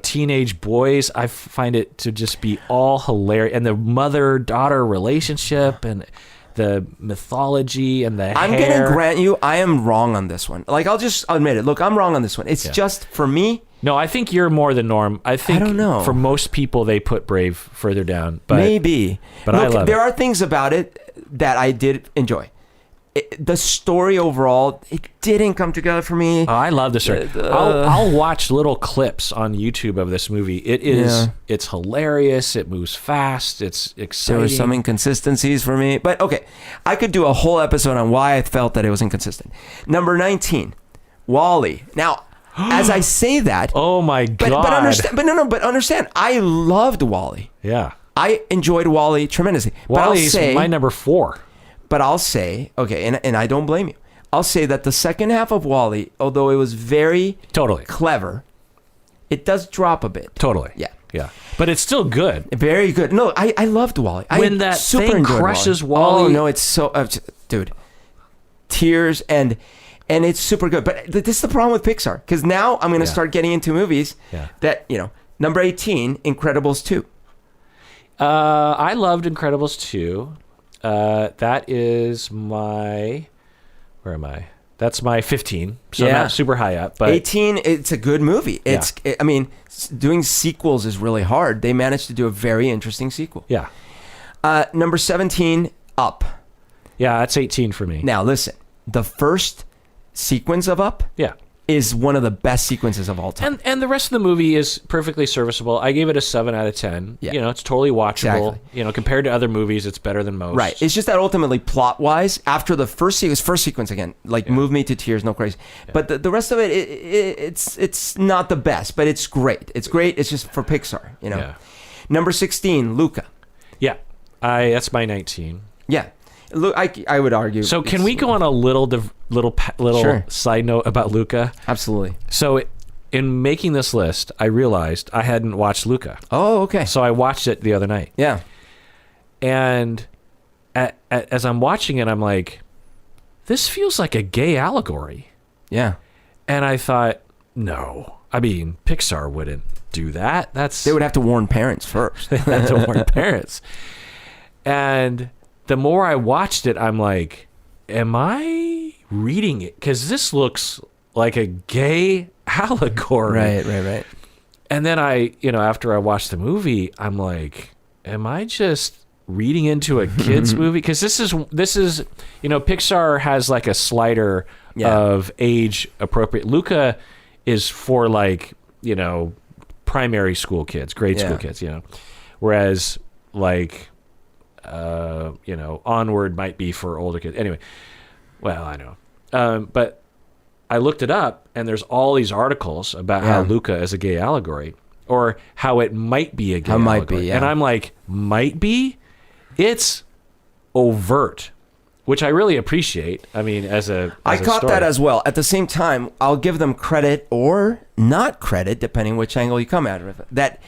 teenage boys, I find it to just be all hilarious. And the mother-daughter relationship and the mythology and the I'm going to grant you, I am wrong on this one. Like, I'll just admit it. Look, I'm wrong on this one. It's just, for me... No, I think you're more the norm. I don't know. For most people, they put Brave further down. But, maybe. But look, I love there are things about it that I did enjoy. The story overall, it didn't come together for me. Oh, I love the story. I'll watch little clips on YouTube of this movie. It's hilarious. It moves fast. It's exciting. There were some inconsistencies for me. But okay, I could do a whole episode on why I felt that it was inconsistent. Number 19, WALL-E. Now, as I say that... Oh my God. But understand, I loved WALL-E. Yeah. I enjoyed WALL-E tremendously. WALL-E is my number 4. But I'll say, okay, and I don't blame you. I'll say that the second half of WALL-E, although it was very Totally. clever, it does drop a bit. Totally. Yeah. Yeah. But it's still good. Very good. No, I loved WALL-E. When that thing crushes WALL-E. Oh, no, it's so... dude, tears and it's super good. But this is the problem with Pixar. Because now I'm going to start getting into movies that, number 18, Incredibles 2. I loved Incredibles 2. That is my... Where am I? That's my 15. So not super high up. But 18, it's a good movie. I mean, doing sequels is really hard. They managed to do a very interesting sequel. Yeah. Number 17, Up. Yeah, that's 18 for me. Now, listen. The first sequence of Up is one of the best sequences of all time. And the rest of the movie is perfectly serviceable. I gave it a 7 out of 10. Yeah. It's totally watchable. Exactly. Compared to other movies, it's better than most. Right. It's just that ultimately, plot-wise, after the first sequence again, move me to tears, no crazy. Yeah. But the rest of it, it's not the best, but it's great. It's great. It's just for Pixar, Yeah. Number 16, Luca. Yeah. That's my 19. Yeah. Look, I would argue. So can we go on a little Sure. side note about Luca? Absolutely. So in making this list, I realized I hadn't watched Luca. Oh, okay. So I watched it the other night. Yeah. And as I'm watching it, I'm like, this feels like a gay allegory. Yeah. And I thought, no. I mean, Pixar wouldn't do that. They would have to warn parents first. They had to warn parents. And the more I watched it, I'm like, am I reading it? Because this looks like a gay allegory. Right. And then after I watched the movie, I'm like, am I just reading into a kid's movie? Because this is Pixar has like a slider of age appropriate. Luca is for primary school kids, grade school kids, whereas Onward might be for older kids. Anyway, well, I know. But I looked it up, and there's all these articles about how Luca is a gay allegory, or how it might be a gay allegory. Might be, yeah. And I'm like, might be? It's overt, which I really appreciate. I mean, I caught that as well. At the same time, I'll give them credit or not credit, depending which angle you come at it. That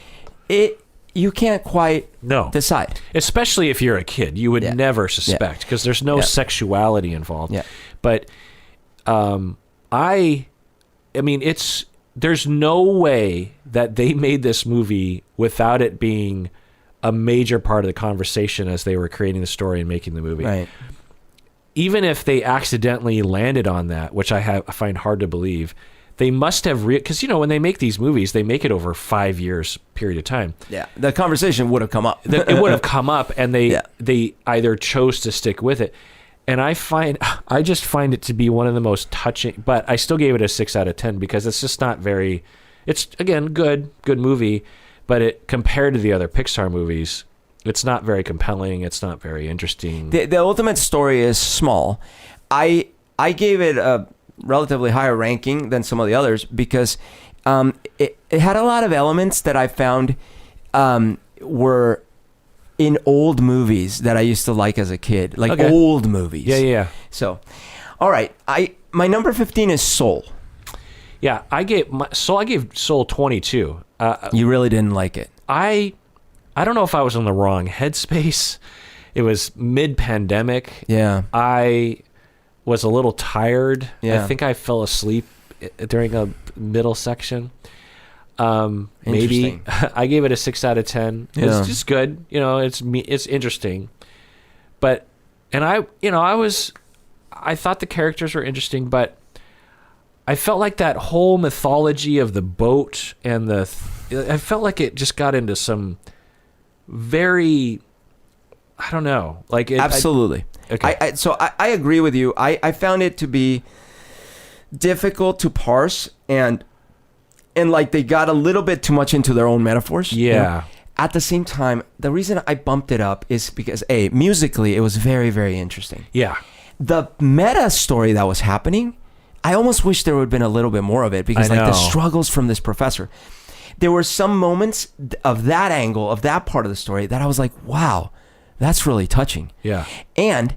you can't quite decide. Especially if you're a kid. You would never suspect, because there's no sexuality involved. Yeah. But there's no way that they made this movie without it being a major part of the conversation as they were creating the story and making the movie. Right. Even if they accidentally landed on that, which I find hard to believe, they must have because when they make these movies, they make it over 5 years period of time. Yeah, the conversation would have come up. It would have come up, and they either chose to stick with it. And I just find it to be one of the most touching. But I still gave it a 6 out of 10 because it's just not very. It's again good movie, but compared to the other Pixar movies, it's not very compelling. It's not very interesting. The ultimate story is small. I gave it a relatively higher ranking than some of the others because it had a lot of elements that I found were in old movies that I used to like as a kid, old movies. Yeah. So, all right, my number 15 is Soul. Yeah, I gave Soul 22. You really didn't like it. I don't know if I was in the wrong headspace. It was mid-pandemic. Yeah. I was a little tired. Yeah. I think I fell asleep during a middle section. Maybe I gave it a 6 out of 10. It's just good. It's interesting. But I thought the characters were interesting, but I felt like that whole mythology of the boat and I felt like it just got into some very, I don't know, absolutely. Okay. So I agree with you. I found it to be difficult to parse and they got a little bit too much into their own metaphors. Yeah. At the same time, the reason I bumped it up is because musically it was very, very interesting. Yeah. The meta story that was happening, I almost wish there would have been a little bit more of it because the struggles from this professor. There were some moments of that angle, of that part of the story that I was like, wow, that's really touching. Yeah. And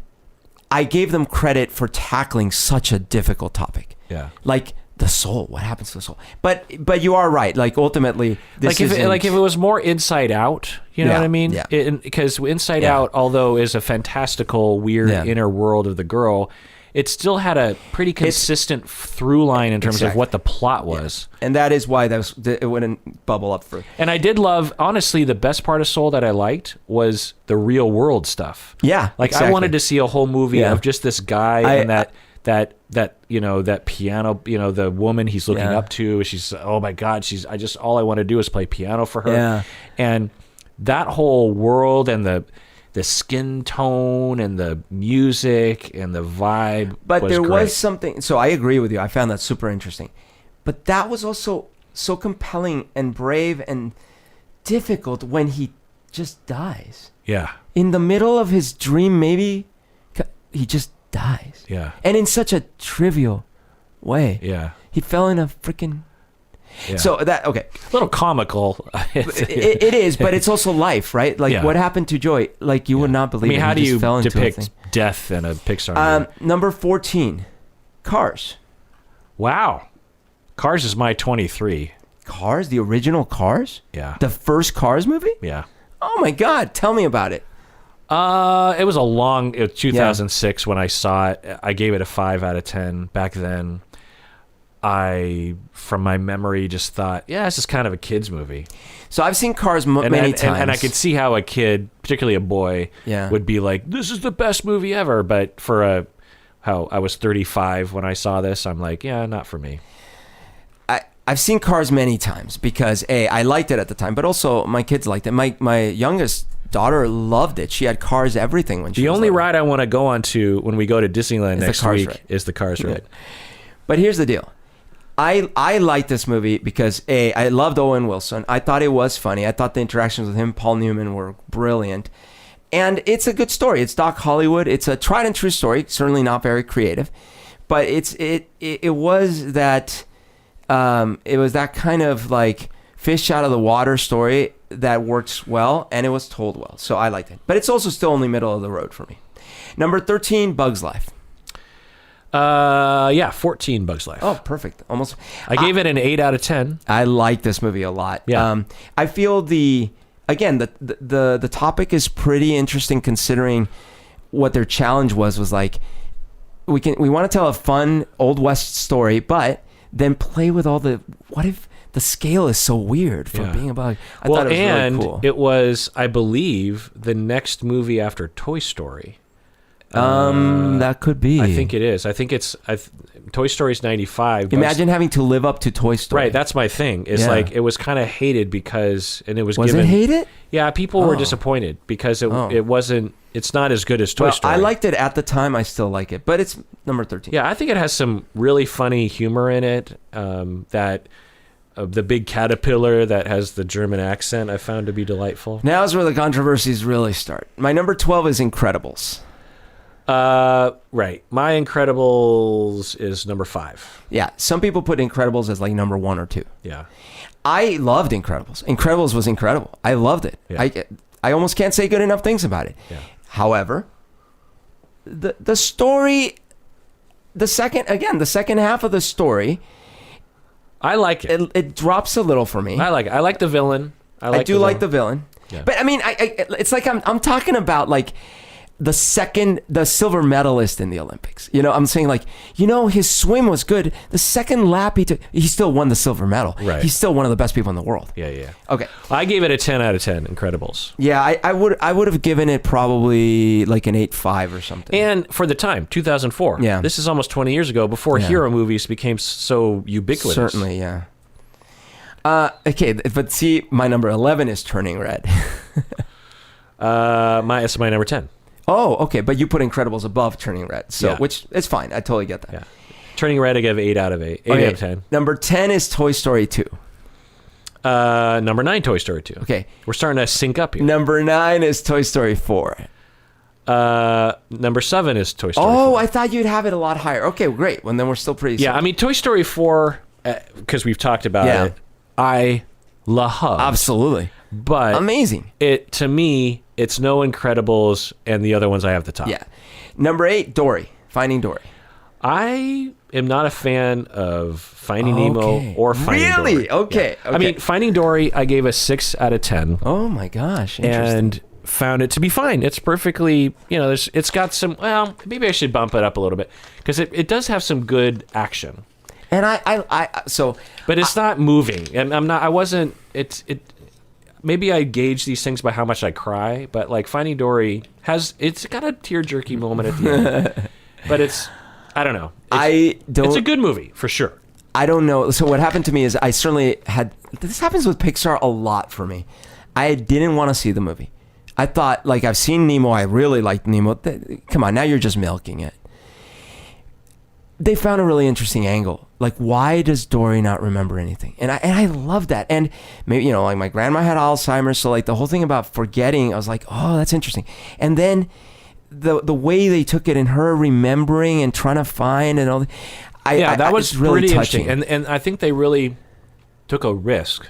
I gave them credit for tackling such a difficult topic. Yeah. Like the soul, what happens to the soul? But you are right. Like ultimately, this if it was more Inside Out, you know what I mean? Yeah. Because Inside Out, although is a fantastical, weird inner world of the girl, it still had a pretty consistent through line in terms of what the plot was. Yeah. And that is why it wouldn't bubble up for. And I did love, honestly, the best part of Soul that I liked was the real world stuff. Yeah, like exactly. I wanted to see a whole movie of just this guy and that that piano, the woman he's looking up to. She's, oh my God, all I want to do is play piano for her. Yeah. And that whole world and the skin tone and the music and the vibe. But there great. was something. So I agree with you. I found that super interesting. But that was also so compelling and brave and difficult when he just dies. Yeah. In the middle of his dream, maybe he just dies. Yeah. And in such a trivial way. Yeah. He fell in a freaking... Yeah. So that, okay. A little comical. It is, but it's also life, right? Like what happened to Joy? Like you would not believe it. How do you fell into depict death in a Pixar movie? Number 14, Cars. Wow. Cars is my 23. Cars? The original Cars? Yeah. The first Cars movie? Yeah. Oh my God. Tell me about it. It was 2006 when I saw it. I gave it a 5 out of 10 back then. I, from my memory, just thought, this is kind of a kid's movie. So I've seen Cars many times. And I could see how a kid, particularly a boy, would be like, this is the best movie ever. But for how I was 35 when I saw this, I'm like, not for me. I've seen Cars many times because, I liked it at the time, but also my kids liked it. My youngest daughter loved it. She had Cars everything when she was The only little. ride I want to go on to when we go to Disneyland next week is the Cars ride. But here's the deal. I like this movie because I loved Owen Wilson. I thought it was funny. I thought the interactions with him, Paul Newman, were brilliant. And it's a good story. It's Doc Hollywood. It's a tried and true story. Certainly not very creative, but it was that kind of like fish out of the water story that works well, and it was told well. So I liked it. But it's also still only middle of the road for me. Number 13, Bug's Life. 14 Bugs Life. Oh, perfect. Almost. I gave it an 8 out of 10. I like this movie a lot. Yeah. I feel the topic is pretty interesting considering what their challenge was like, we want to tell a fun Old West story, but then play with all what if the scale is so weird for being a bug? I thought it was really cool. It was, I believe, the next movie after Toy Story. That could be. I think it is. I think it's Toy Story's 95. Imagine having to live up to Toy Story. Right, that's my thing. It's like it was kind of hated because, and it was given. Was it hated? Yeah, people were disappointed because it wasn't. It's not as good as Toy Story. I liked it at the time. I still like it, but it's number 13. Yeah, I think it has some really funny humor in it. That the big caterpillar that has the German accent I found to be delightful. Now's where the controversies really start. My number 12 is Incredibles. Right. My Incredibles is number 5. Yeah. Some people put Incredibles as like number 1 or 2. Yeah. I loved Incredibles. Incredibles was incredible. I loved it. Yeah. I almost can't say good enough things about it. Yeah. However, the story, the second half of the story, I like it. It drops a little for me. I like it. I like the villain. I do like the villain. Yeah. But I mean, it's like I'm talking about like the silver medalist in the Olympics. I'm saying like, his swim was good. The second lap he still won the silver medal. Right. He's still one of the best people in the world. Yeah. Okay. I gave it a 10 out of 10, Incredibles. Yeah, I would have given it probably like an 8.5 or something. And for the time, 2004. Yeah. This is almost 20 years ago before hero movies became so ubiquitous. Certainly, yeah. Okay, but see, my number 11 is Turning Red. It's my number 10. Oh, okay, but you put Incredibles above Turning Red, which is fine. I totally get that. Yeah. Turning Red, I give 8 out of 8. 8 out of 10. Number 10 is Toy Story 2. Number 9, Toy Story 2. Okay. We're starting to sync up here. Number 9 is Toy Story 4. Number 7 is Toy Story 4. Oh, I thought you'd have it a lot higher. Okay, great. Well, then we're still pretty... Yeah, I mean, Toy Story 4, because we've talked about it, I love. Absolutely. But amazing. To me, it's no Incredibles and the other ones I have at the top. Yeah. Number 8, Dory. Finding Dory. I am not a fan of Finding Nemo or Finding Dory. Really? Okay. I mean, Finding Dory, I gave a 6 out of 10. Oh my gosh. Interesting. And found it to be fine. It's perfectly, it's got some, well, maybe I should bump it up a little bit because it does have some good action. And but it's not moving. And maybe I gauge these things by how much I cry, but like Finding Dory it's got a tear-jerky moment at the end. But I don't know. It's a good movie, for sure. I don't know. So what happened to me is I certainly had... This happens with Pixar a lot for me. I didn't want to see the movie. I thought, like, I've seen Nemo. I really liked Nemo. Come on, now you're just milking it. They found a really interesting angle. Like, why does Dory not remember anything? And I love that. And maybe, like my grandma had Alzheimer's. So like the whole thing about forgetting, I was like, oh, that's interesting. And then... The way they took it and her remembering and trying to find and all that was really pretty touching. And I think they really took a risk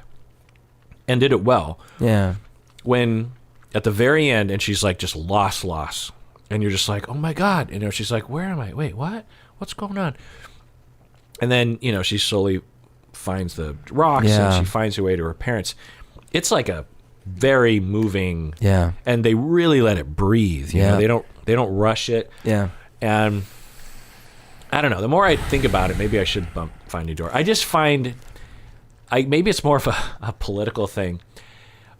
and did it well. Yeah. When at the very end and she's like just lost. And you're just like, oh my God. She's like, where am I? Wait, what? What's going on? And then, she slowly finds the rocks and she finds her way to her parents. It's like a very moving, and they really let it breathe. You know, they don't rush it. Yeah, and I don't know. The more I think about it, maybe I should bump Finding Dory. I just find, maybe it's more of a political thing.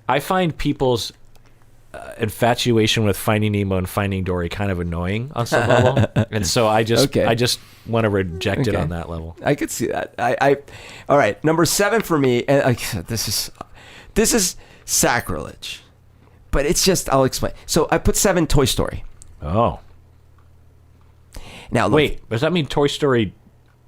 I find people's infatuation with Finding Nemo and Finding Dory kind of annoying on some level, and so I just want to reject it on that level. I could see that. All right, number 7 for me, and this is sacrilege, but it's just, I'll explain. So I put 7 Toy Story. Oh. Now, wait, does that mean Toy Story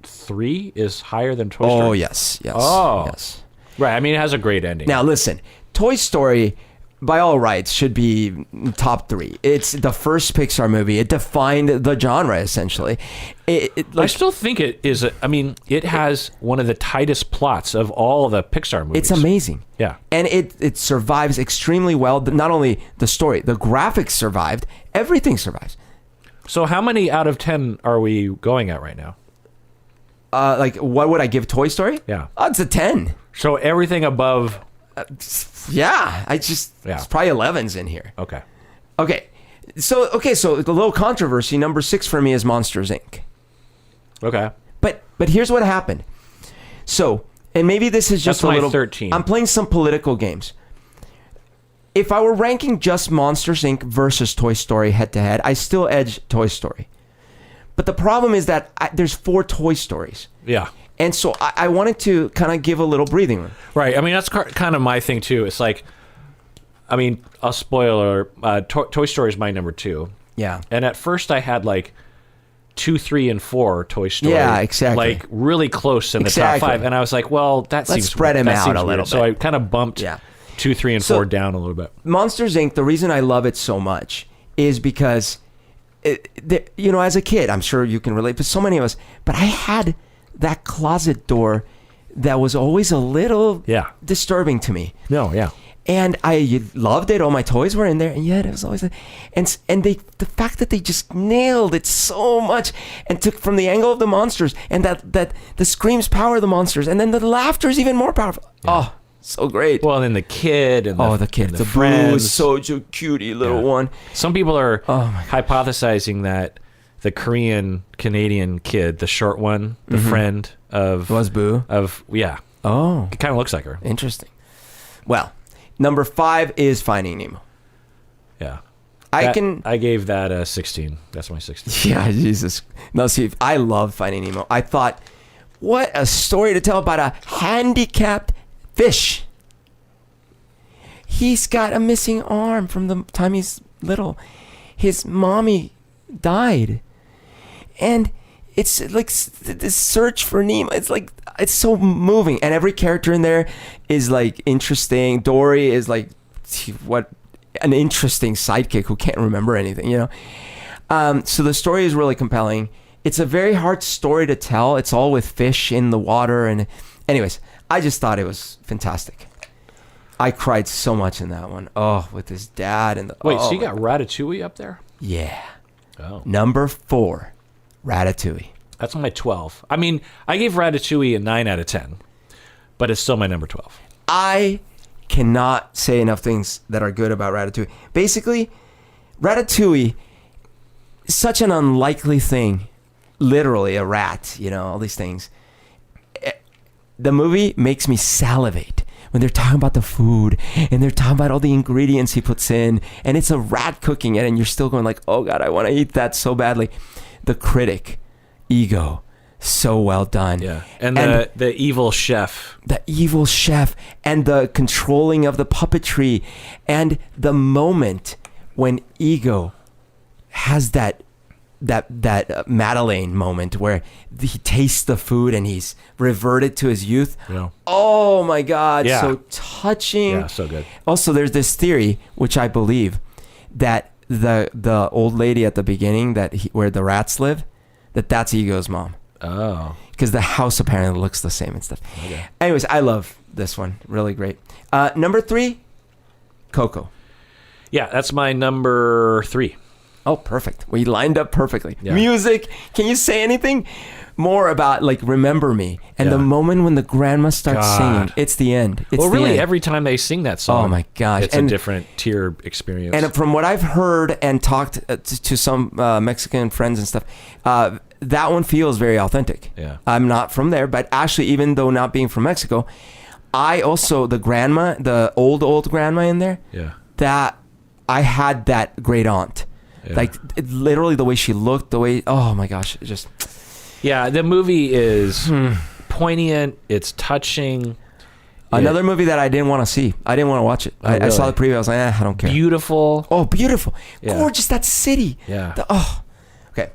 3 is higher than Toy Story? Oh, yes. Oh. Yes. Right, I mean, it has a great ending. Now, listen, Toy Story, by all rights, should be top 3. It's the first Pixar movie. It defined the genre, essentially. I still think it is. It has one of the tightest plots of all the Pixar movies. It's amazing. Yeah. And it survives extremely well. Not only the story, the graphics survived. Everything survives. So how many out of 10 are we going at right now? What would I give Toy Story? Yeah. It's a 10. So everything above... It's probably 11's in here. Okay. So the little controversy, number 6 for me is Monsters, Inc. Okay. But here's what happened. So, and maybe this is just That's a little... 13. I'm playing some political games. If I were ranking just Monsters, Inc. versus Toy Story head-to-head, I still edge Toy Story. But the problem is that there's 4 Toy Stories. Yeah. And so I wanted to kind of give a little breathing room. Right. I mean, that's kind of my thing, too. It's like, a spoiler, Toy Story is my number 2. Yeah. And at first I had like 2, 3, and 4 Toy Story. Yeah, exactly. Like really close in the top 5. And I was like, well, let's spread them out a little bit. So I kind of bumped 2, 3, and 4 down a little bit. Monsters, Inc., the reason I love it so much is because, as a kid, I'm sure you can relate, but so many of us, but I had that closet door that was always a little disturbing to me. No, yeah. And I loved it. All my toys were in there, and yet it was always the fact that they just nailed it so much and took from the angle of the monsters, and that the screams power the monsters, and then the laughter is even more powerful. Yeah. Oh, so great. Well, and then the kid and the kid, the friends, so cutie little one. Some people are hypothesizing that the Canadian kid, the short one, the friend of... Was Boo? Oh. It kind of looks like her. Interesting. Well, number 5 is Finding Nemo. Yeah. I gave that a 16. That's my 16. Yeah, Jesus. No, see, I love Finding Nemo. I thought, what a story to tell about a handicapped fish. He's got a missing arm from the time he's little. His mommy died. And it's like this search for Nemo. It's so moving. And every character in there is like interesting. Dory is like, what an interesting sidekick who can't remember anything, So the story is really compelling. It's a very hard story to tell. It's all with fish in the water. And anyways, I just thought it was fantastic. I cried so much in that one. Oh, with his dad and the Wait, oh so you my got Ratatouille up there? Yeah. Oh. Number 4, Ratatouille. That's my 12. I mean, I gave Ratatouille a 9 out of 10, but it's still my number 12. I cannot say enough things that are good about Ratatouille. Basically, Ratatouille is such an unlikely thing. Literally, a rat, all these things. The movie makes me salivate when they're talking about the food and they're talking about all the ingredients he puts in, and it's a rat cooking it, and you're still going like, oh God, I want to eat that so badly. The critic, ego, so well done. Yeah, and the evil chef. The evil chef and the controlling of the puppetry, and the moment when ego has that Madeleine moment where he tastes the food and he's reverted to his youth. Yeah. Oh my God, Yeah. so touching. Yeah, so good. Also, there's this theory, which I believe, that the old lady at the beginning where the rats live, that's Ego's mom. Oh. Because the house apparently looks the same and stuff. Okay. Anyways, I love this one. Really great. Number 3, Coco. Yeah, that's my number 3. Oh, perfect. We lined up perfectly. Yeah. Music. Can you say anything more about Remember Me and the moment when the grandma starts singing? It's the end. It's really, end. every time they sing that song, oh my gosh, it's a different tier experience. And from what I've heard and talked to some Mexican friends and stuff, that one feels very authentic. Yeah. I'm not from there, but actually, even though not being from Mexico, I also, the grandma, the old grandma in there, that I had that great aunt. Yeah. Literally the way she looked, oh my gosh, it just... Yeah, the movie is poignant, it's touching. Another movie that I didn't want to see. I didn't want to watch it. I saw the preview, I was like, I don't care. Beautiful. Oh, beautiful. Yeah. Gorgeous, that city. Yeah. Okay.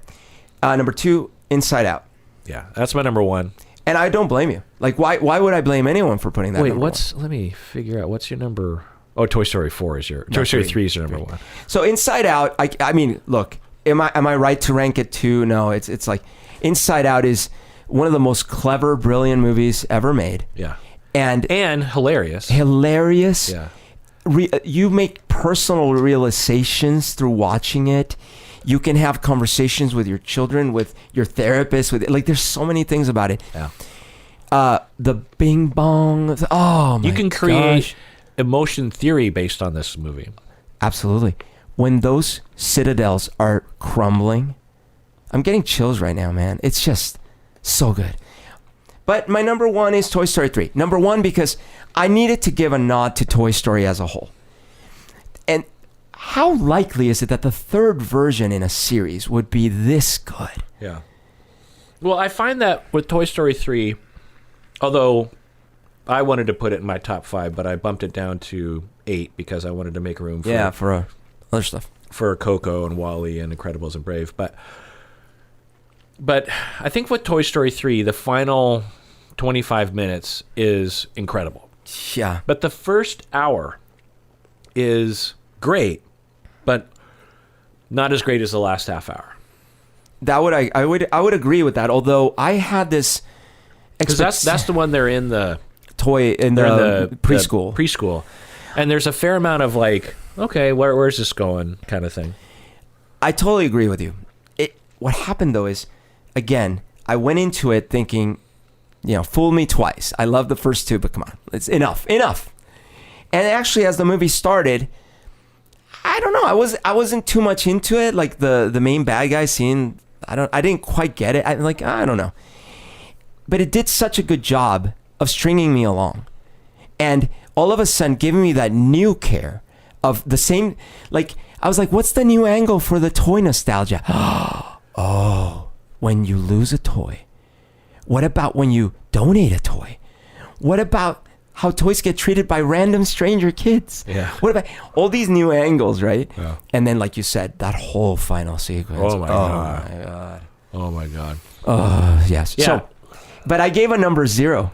Number 2, Inside Out. Yeah, that's my number 1. And I don't blame you. Why would I blame anyone for putting that? Wait, let me figure out, what's your number... Oh, Toy Story 4 is your... Toy Story 3 is your number 1. So Inside Out, I mean, look, am I right to rank it 2? No, it's like Inside Out is one of the most clever, brilliant movies ever made. Yeah. And hilarious. Hilarious. Yeah. You make personal realizations through watching it. You can have conversations with your children, with your therapist, there's so many things about it. Yeah. The Bing Bong. Oh my gosh. You can create emotion theory based on this movie. Absolutely. When those citadels are crumbling, I'm getting chills right now, man. It's just so good. But my number 1 is Toy Story 3. Number 1 because I needed to give a nod to Toy Story as a whole. And how likely is it that the third version in a series would be this good? Yeah. Well, I find that with Toy Story 3, although I wanted to put it in my top 5, but I bumped it down to 8 because I wanted to make room for other stuff. For Coco and WALL-E and Incredibles and Brave. But I think with Toy Story 3, the final 25 minutes is incredible. Yeah. But the first hour is great, but not as great as the last half hour. I would agree with that. Although I had this, because that's the one they're in the preschool. Preschool, and there's a fair amount of okay, where's this going kind of thing. I totally agree with you. What happened though is, again, I went into it thinking, fool me twice. I love the first 2, but come on, it's enough. And actually, as the movie started, I don't know. I wasn't too much into it. The main bad guy scene, I didn't quite get it. I don't know. But it did such a good job of stringing me along, and all of a sudden giving me that new care of the same. I was like, what's the new angle for the toy nostalgia? Oh, when you lose a toy. What about when you donate a toy? What about how toys get treated by random stranger kids? Yeah. What about all these new angles, right? Yeah. And then, like you said, that whole final sequence. Oh my god. Oh my god. Oh yes. Yeah. So, but I gave a number 0.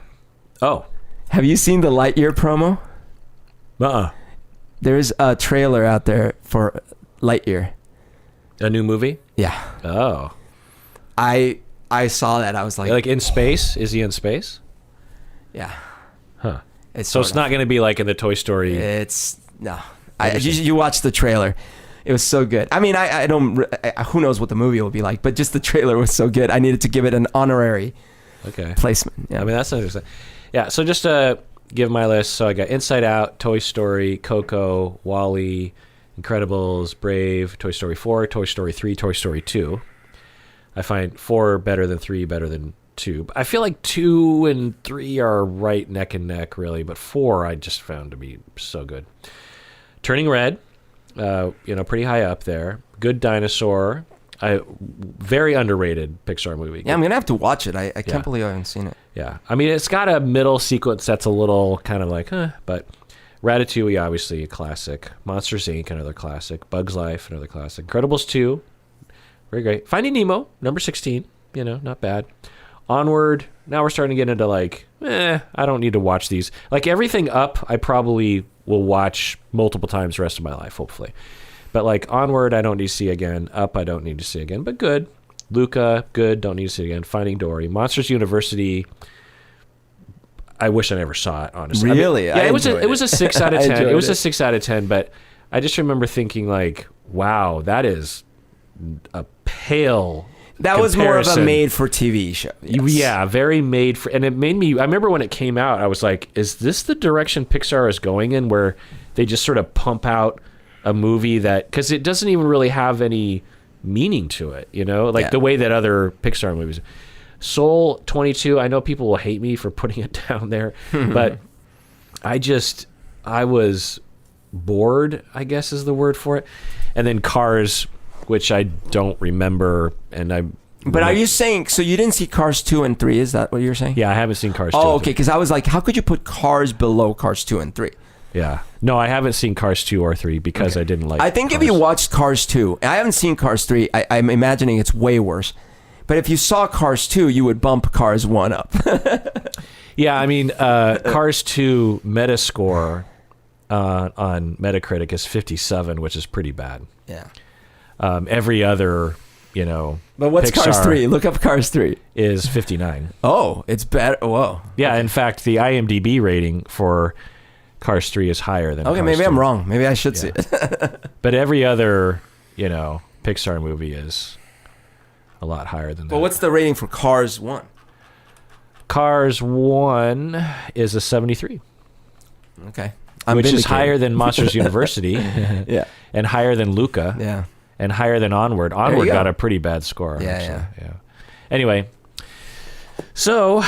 Oh. Have you seen the Lightyear promo? There's a trailer out there for Lightyear. A new movie? Yeah. Oh. I saw that. I was like in space? Is he in space? Yeah. Huh. So it's not going to be like in the Toy Story. It's no. You watch the trailer. It was so good. I mean, I don't. Who knows what the movie will be like? But just the trailer was so good. I needed to give it an honorary placement. Yeah. I mean, that's interesting. Yeah. So just to give my list. So I got Inside Out, Toy Story, Coco, WALL-E, Incredibles, Brave, Toy Story 4, Toy Story 3, Toy Story 2. I find 4 better than 3, better than 2. I feel like 2 and 3 are right neck and neck, really, but 4 I just found to be so good. Turning Red, pretty high up there. Good Dinosaur, very underrated Pixar movie. Yeah, I'm gonna have to watch it. I can't believe I haven't seen it. Yeah, I mean, it's got a middle sequence that's a little kind of like, but Ratatouille, obviously a classic. Monsters Inc., another classic. Bug's Life, another classic. Incredibles 2, very great. Finding Nemo, number 16, not bad. Onward, now we're starting to get into like, I don't need to watch these. Like everything Up, I probably will watch multiple times the rest of my life, hopefully. But like Onward, I don't need to see again. Up, I don't need to see again, but good. Luca, good, don't need to see again. Finding Dory. Monsters University, I wish I never saw it, honestly. Really? I mean, it was a 6 out of 10. It was it. a 6 out of 10, but I just remember thinking like, wow, that is a pale That was more of a made-for-TV show. Yes. Yeah, very made for, and it made me. I remember when it came out, I was like, "Is this the direction Pixar is going in, where they just sort of pump out a movie that because it doesn't even really have any meaning to it, the way that other Pixar movies." Soul 22. I know people will hate me for putting it down there, but I was bored, I guess is the word for it, and then Cars, which I don't remember, But are you saying, so you didn't see Cars 2 and 3, is that what you're saying? Yeah, I haven't seen Cars 2. Oh, okay, because I was like, how could you put Cars below Cars 2 and 3? Yeah. No, I haven't seen Cars 2 or 3 because I didn't like I think Cars. If you watched Cars 2, I haven't seen Cars 3, I'm imagining it's way worse. But if you saw Cars 2, you would bump Cars 1 up. Yeah, I mean, Cars 2 Metascore on Metacritic is 57, which is pretty bad. Yeah. Every other, But what's Pixar Cars 3? Look up Cars 3. Is 59. Oh, it's better. Whoa. Yeah, in fact, the IMDb rating for Cars 3 is higher than Okay, Cars maybe 2. I'm wrong. Maybe I should see it. But every other, Pixar movie is a lot higher than that. But what's the rating for Cars 1? Cars 1 is a 73. Okay. Which is higher than Monsters University. Yeah. And higher than Luca. Yeah. And higher than Onward. Onward got a pretty bad score. Yeah. Anyway, so,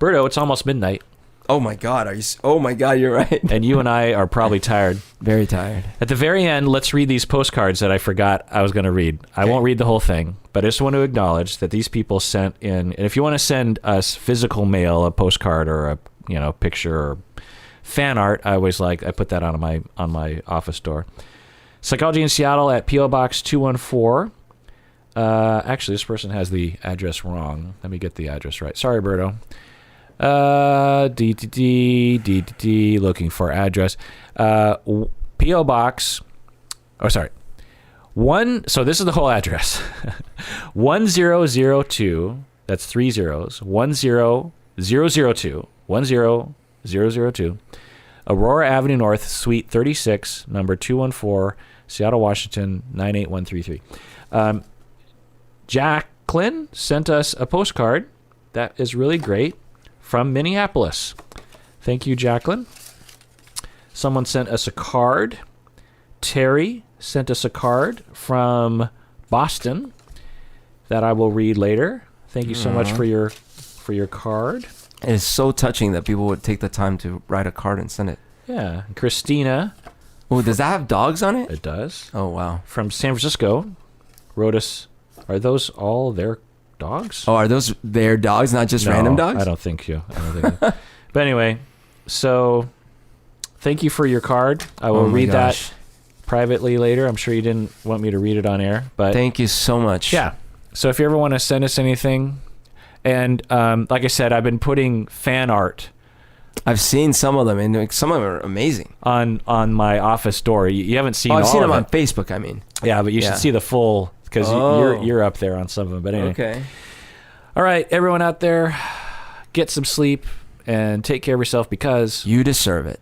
Berto, it's almost midnight. Oh my God! Oh my God! You're right. And you and I are probably tired. Very tired. At the very end, let's read these postcards that I forgot I was going to read. Okay. I won't read the whole thing, but I just want to acknowledge that these people sent in. And if you want to send us physical mail, a postcard or a picture or fan art, I put that on my office door. Psychology in Seattle at P.O. Box 214. Actually, this person has the address wrong. Let me get the address right. Sorry, Berto. Looking for address. P.O. Box. Oh, sorry. So this is the whole address. 1002. That's 3 zeros. 10002. 10002. Aurora Avenue North, Suite 36, number 214, Seattle, Washington, 98133. Jacqueline sent us a postcard that is really great from Minneapolis. Thank you, Jacqueline. Someone sent us a card. Terry sent us a card from Boston that I will read later. Thank you so much for your card. It is so touching that people would take the time to write a card and send it. Yeah. Christina. Oh, does that have dogs on it? It does. Oh, wow. From San Francisco, wrote us, are those all their dogs? Oh, are those their dogs, not just random dogs? I don't think so. But anyway, so thank you for your card. I will read that privately later. I'm sure you didn't want me to read it on air, but thank you so much. Yeah. So if you ever want to send us anything, and like I said, I've been putting fan art. I've seen some of them, and some of them are amazing. On my office door. You haven't seen all of it. I've seen them on Facebook, I mean. Yeah, but you should see the full, because you're up there on some of them. But anyway. Okay. All right, everyone out there, get some sleep and take care of yourself because You deserve it.